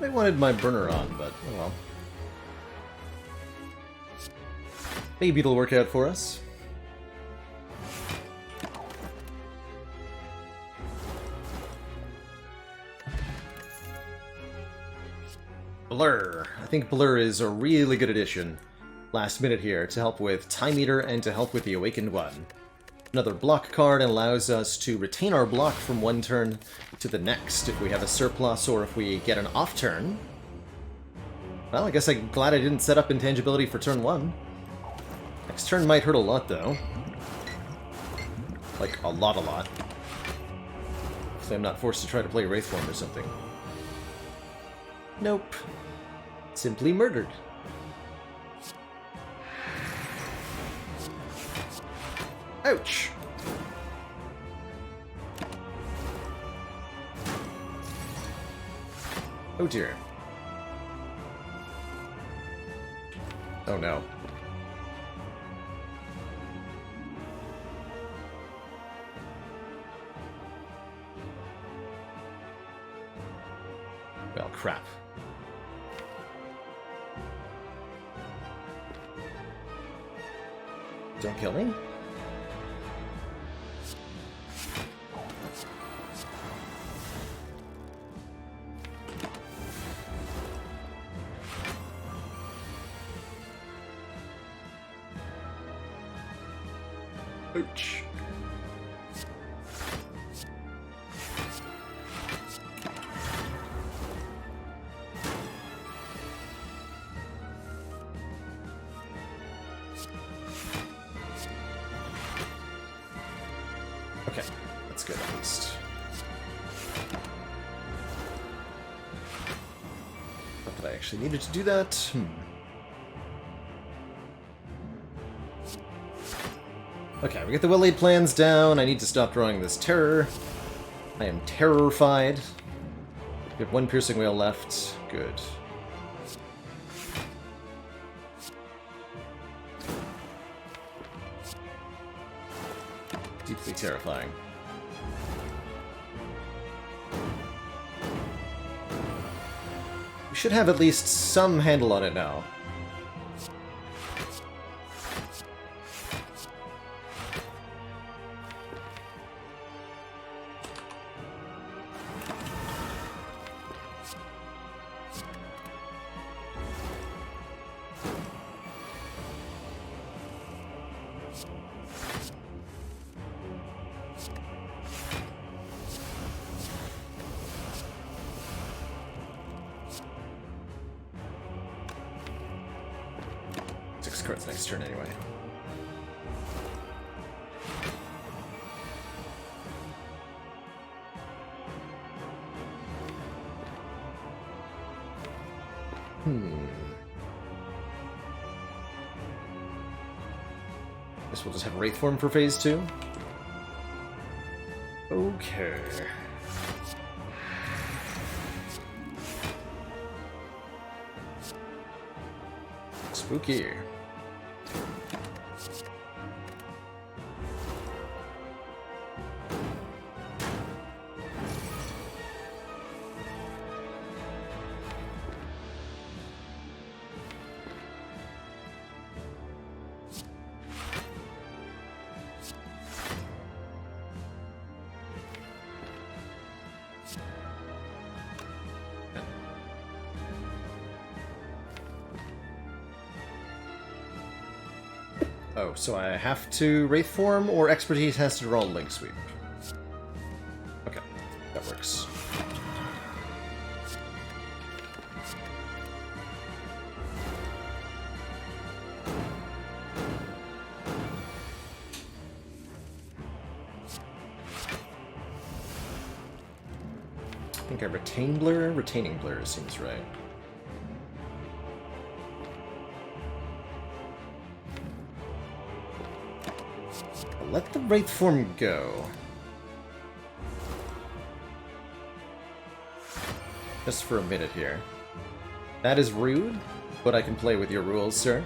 I wanted my burner on, but oh well. Maybe it'll work out for us. Blur. I think Blur is a really good addition last minute here to help with Time Eater and to help with the Awakened One. Another block card allows us to retain our block from one turn to the next if we have a surplus or if we get an off turn. Well, I guess I'm glad I didn't set up intangibility for turn 1. Next turn might hurt a lot, though. Like, a lot. So I'm not forced to try to play Wraithform or something. Nope. Simply murdered. Ouch! Oh dear. Oh no. Well, crap. Don't kill me? Ouch. Okay, that's good at least. Not that I actually needed to do that. Okay, we get the well-laid plans down. I need to stop drawing this terror. I am terrified. We have one piercing whale left. Good. Deeply terrifying. We should have at least some handle on it now. Cards next turn anyway. Guess we'll just have Wraithform for phase 2. Okay. Spooky. Oh, so I have to Wraithform, or Expertise has to draw a Link Sweep? Okay, that works. I think I retain Blur? Retaining Blur seems right. Let the Wraithform go. Just for a minute here. That is rude, but I can play with your rules, sir.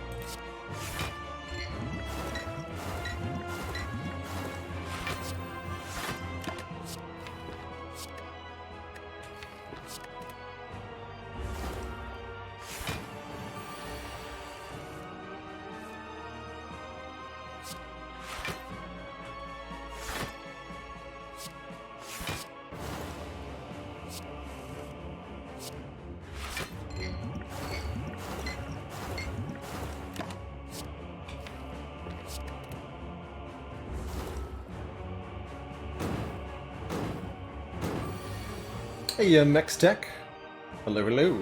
Hey, Mex Tech. Hello, hello.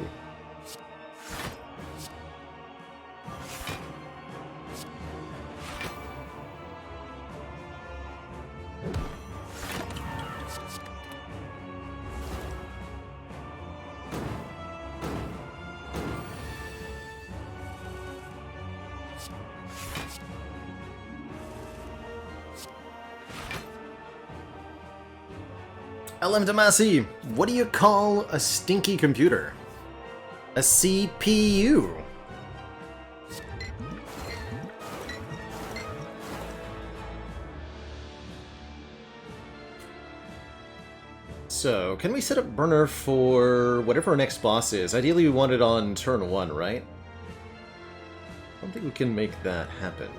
LM Damasi, what do you call a stinky computer? A CPU. So, can we set up burner for whatever our next boss is? Ideally we want it on turn 1, right? I don't think we can make that happen.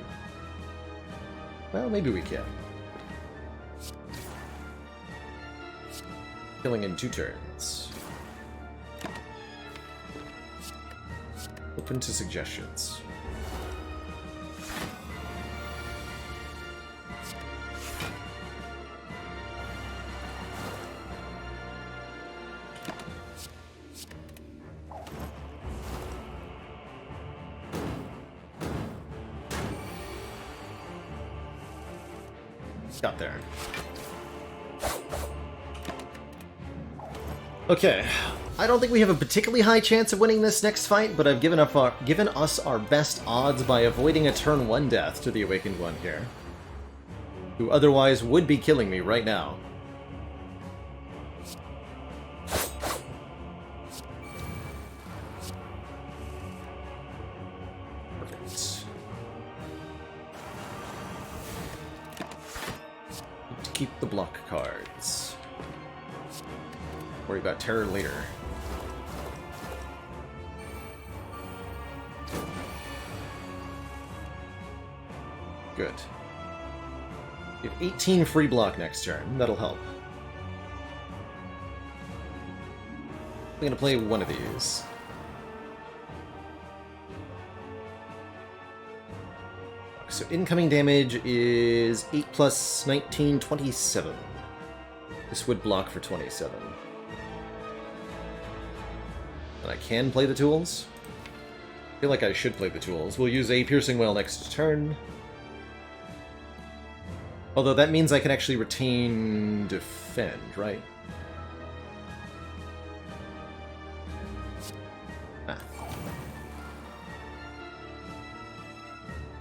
Well, maybe we can. Killing in 2 turns. Open to suggestions. Got there. Okay, I don't think we have a particularly high chance of winning this next fight, but I've given us our best odds by avoiding a turn 1 death to the Awakened One here, who otherwise would be killing me right now. Perfect. Need to keep the block cards. Worry about terror later. Good. We have 18 free block next turn. That'll help. I'm gonna play one of these. So incoming damage is 8 plus 19, 27. This would block for 27. And I can play the tools? I feel like I should play the tools. We'll use a Piercing Wail next turn. Although that means I can actually retain Defend, right? Ah.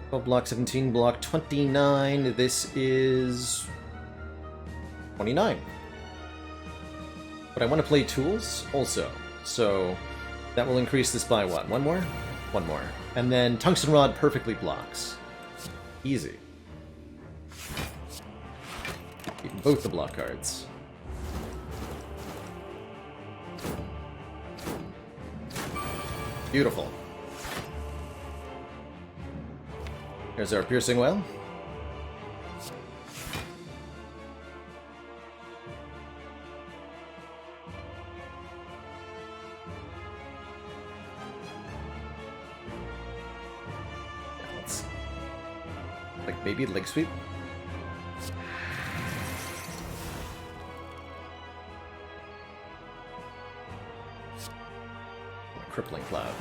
12 block, 17 block, 29. This is 29. But I want to play tools also. So that will increase this by what? One more? One more. And then Tungsten Rod perfectly blocks. Easy. Keep both the block cards. Beautiful. Here's our Piercing Wail. Maybe leg sweep? Crippling Cloud.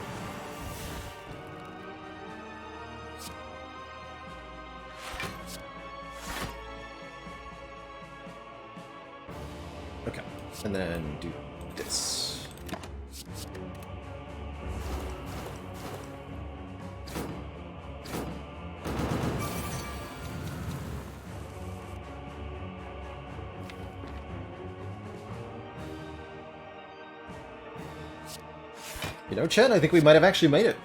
Okay, and then do this. You know, Chen, I think we might have actually made it.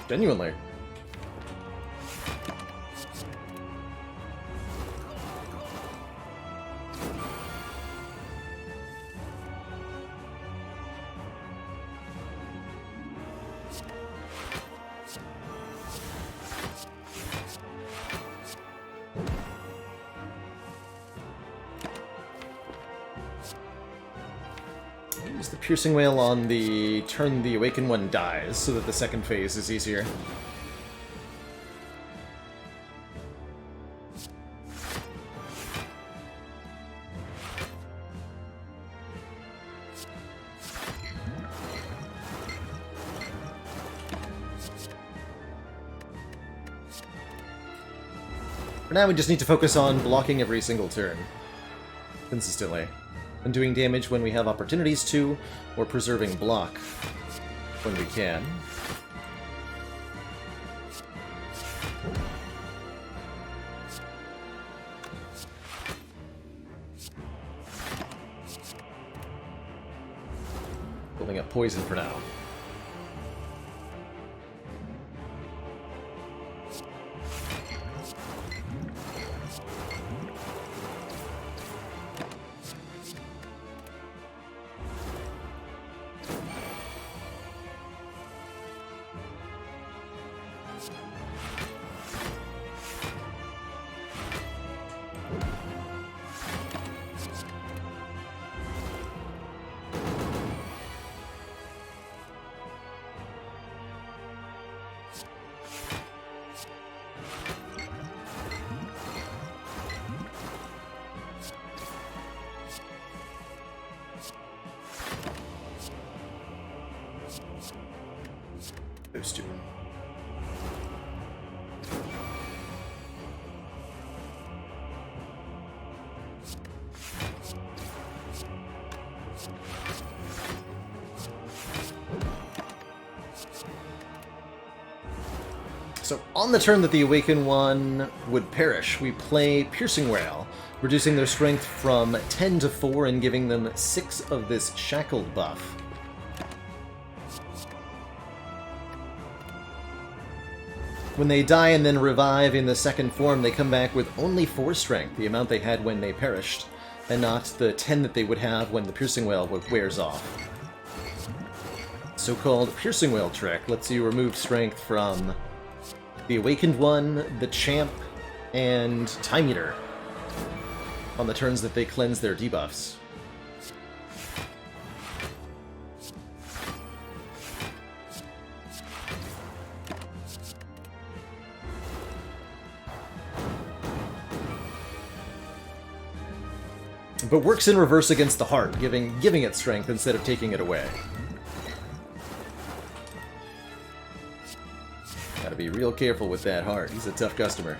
Genuinely. Use the Piercing Wail on the turn the Awakened One dies, so that the second phase is easier. For now, we just need to focus on blocking every single turn consistently, and doing damage when we have opportunities to, or preserving block when we can. Building up poison for now. Those two. So, on the turn that the Awakened One would perish, we play Piercing Wail, reducing their strength from 10 to 4 and giving them 6 of this Shackled buff. When they die and then revive in the second form, they come back with only 4 strength, the amount they had when they perished, and not the 10 that they would have when the Piercing Wail wears off. So-called Piercing Wail trick lets you remove strength from the Awakened One, the Champ, and Time Eater on the turns that they cleanse their debuffs. But works in reverse against the heart, giving it strength instead of taking it away. Gotta be real careful with that heart. He's a tough customer.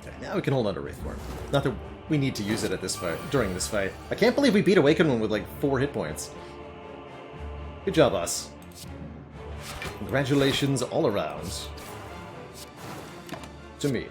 Okay, now we can hold on to Wraithborn. Not that we need to use it at this fight, during this fight. I can't believe we beat Awakened One with like 4 hit points. Good job, us. Congratulations all around. To me.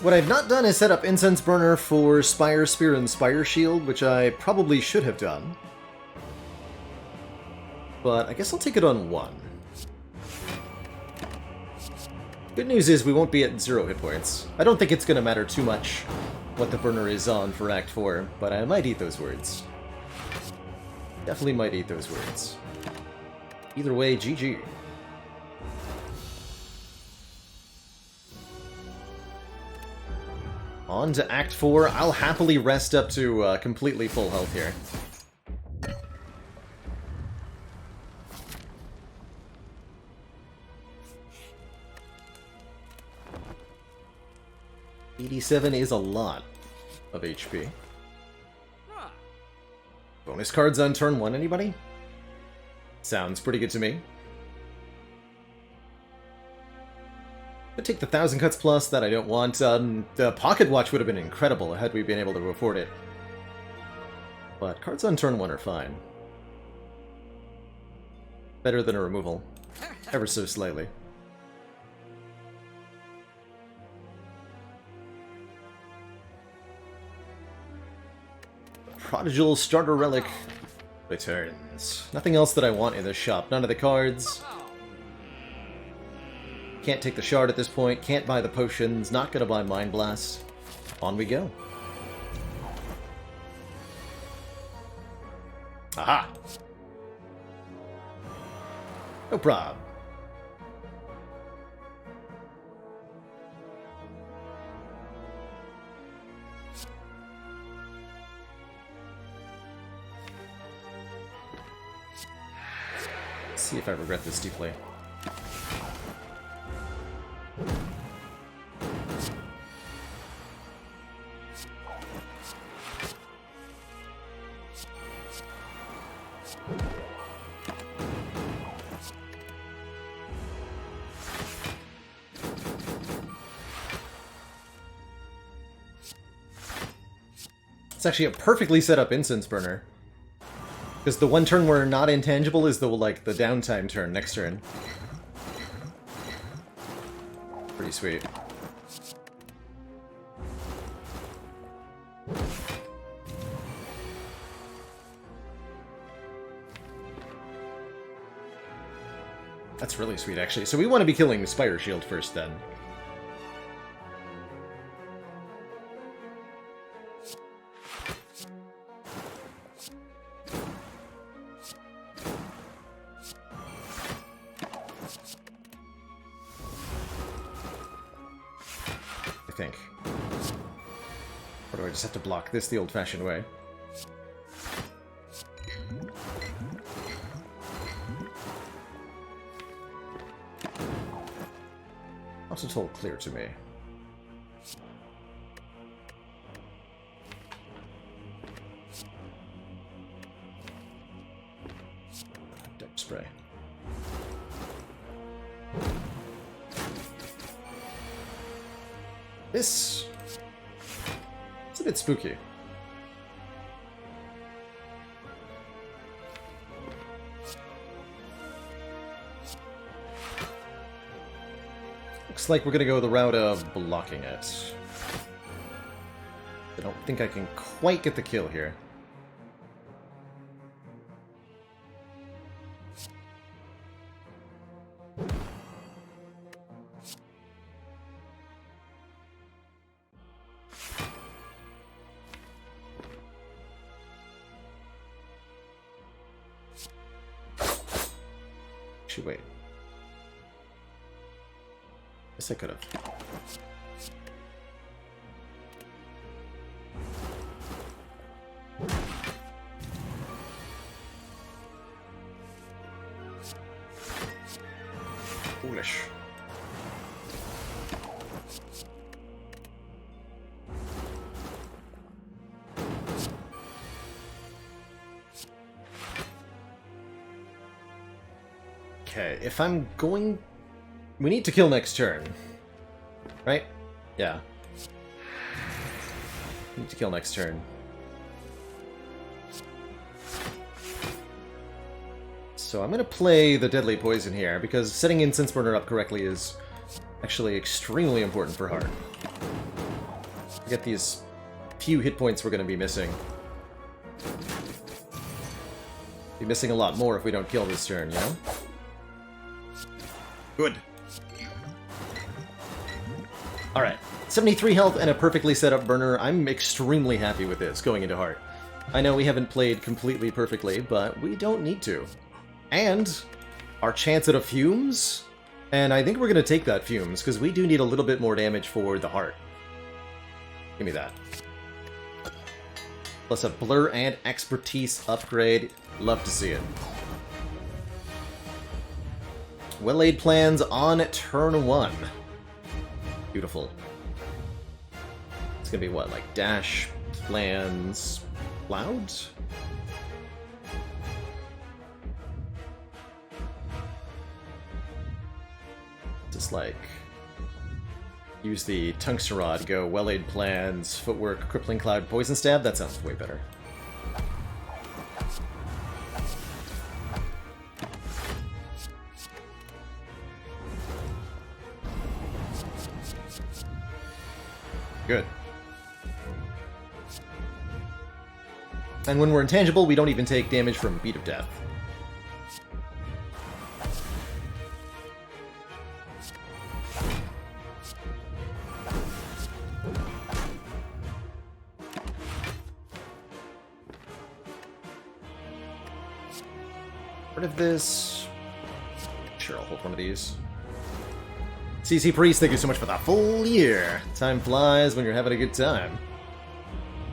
What I've not done is set up Incense Burner for Spire Spear and Spire Shield, which I probably should have done. But I guess I'll take it on 1. Good news is we won't be at 0 hit points. I don't think it's going to matter too much what the burner is on for Act 4, but I might eat those words. Definitely might eat those words. Either way, GG. On to Act 4. I'll happily rest up to completely full health here. $87 is a lot of HP. Bonus cards on turn 1, anybody? Sounds pretty good to me. I'd take the 1,000 cuts plus, that I don't want. The Pocket Watch would have been incredible had we been able to afford it. But cards on turn 1 are fine. Better than a removal. Ever so slightly. Prodigal Starter Relic returns. Nothing else that I want in this shop. None of the cards. Can't take the shard at this point, can't buy the potions, not gonna buy Mind Blast. On we go. Aha! No prob. see if I regret this deeply. It's actually a perfectly set up incense burner. Because the one turn we're not intangible is the, like, the downtime turn next turn. Pretty sweet. That's really sweet, actually. So we want to be killing the Spire Shield first, then. I think. Or do I just have to block this the old-fashioned way? Not at all clear to me. Deck spray. This... it's a bit spooky. Looks like we're gonna go the route of blocking it. I don't think I can quite get the kill here. Actually, wait. Guess I could have. Foolish. Okay, if I'm going... we need to kill next turn. Right? Yeah. Need to kill next turn. So I'm going to play the Deadly Poison here, because setting Incense Burner up correctly is actually extremely important for Heart. Get these few hit points we're going to be missing. Be missing a lot more if we don't kill this turn, you know? Good. Alright, 73 health and a perfectly set up burner. I'm extremely happy with this going into Heart. I know we haven't played completely perfectly, but we don't need to. And our chance at a Fumes, and I think we're going to take that Fumes, because we do need a little bit more damage for the Heart. Give me that. Plus a Blur and Expertise upgrade. Love to see it. Well-laid plans on turn 1. Beautiful. It's gonna be what, like dash, plans, clouds? Just like use the tungsten rod, go well-laid plans, footwork, crippling cloud, poison stab. That sounds way better. Good. And when we're intangible, we don't even take damage from Beat of Death. Rid of this. Sure, I'll hold one of these. CC Priest, thank you so much for that full year. Time flies when you're having a good time.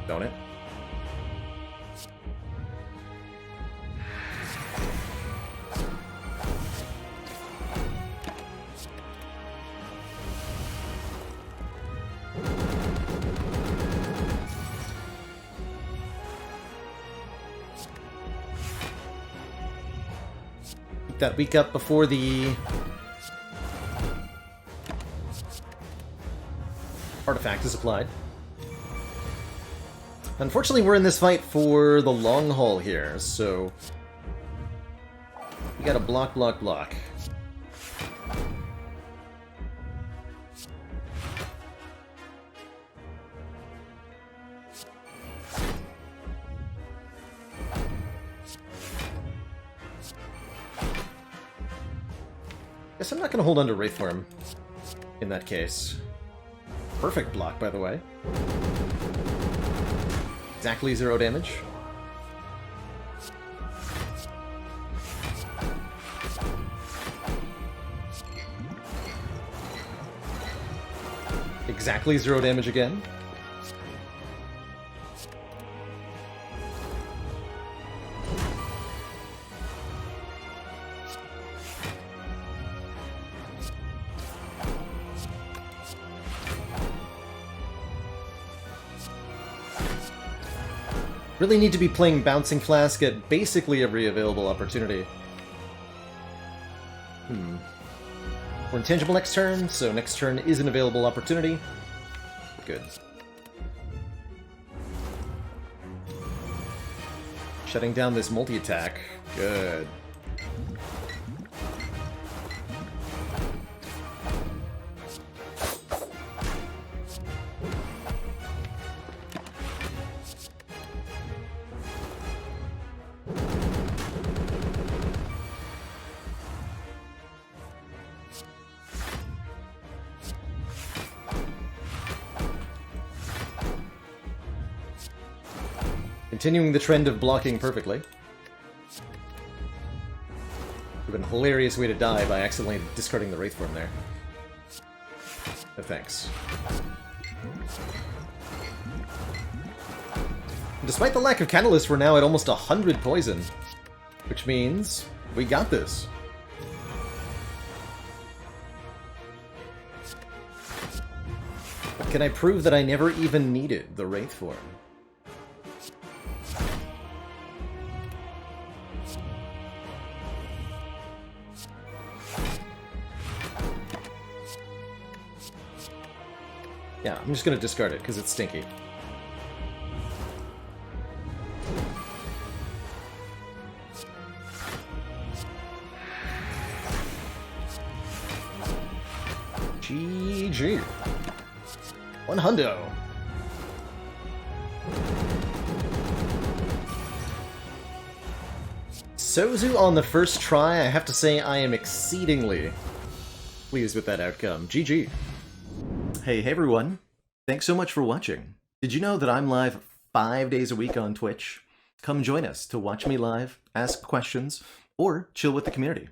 Don't it? that weak up before the artifact is applied. Unfortunately, we're in this fight for the long haul here, so we gotta block, block, block. Guess I'm not gonna hold on to Wraithworm in that case. Perfect block, by the way. Exactly 0 damage. Exactly 0 damage again. Really need to be playing Bouncing Flask at basically every available opportunity. We're intangible next turn, so next turn is an available opportunity. Good. Shutting down this multi-attack. Good. Continuing the trend of blocking perfectly. Would have been a hilarious way to die by accidentally discarding the Wraithform there. No thanks. Despite the lack of Catalyst, we're now at almost 100 poison. Which means we got this. But can I prove that I never even needed the Wraithform? Yeah, I'm just gonna discard it, because it's stinky. GG. 100. Sozu on the first try, I have to say I am exceedingly pleased with that outcome. GG. Hey everyone, thanks so much for watching. Did you know that I'm live 5 days a week on Twitch? Come join us to watch me live, ask questions, or chill with the community.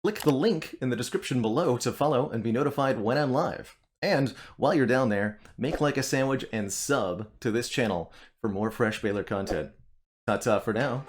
Click the link in the description below to follow and be notified when I'm live. And while you're down there, make like a sandwich and sub to this channel for more fresh Baylor content. Ta-ta for now.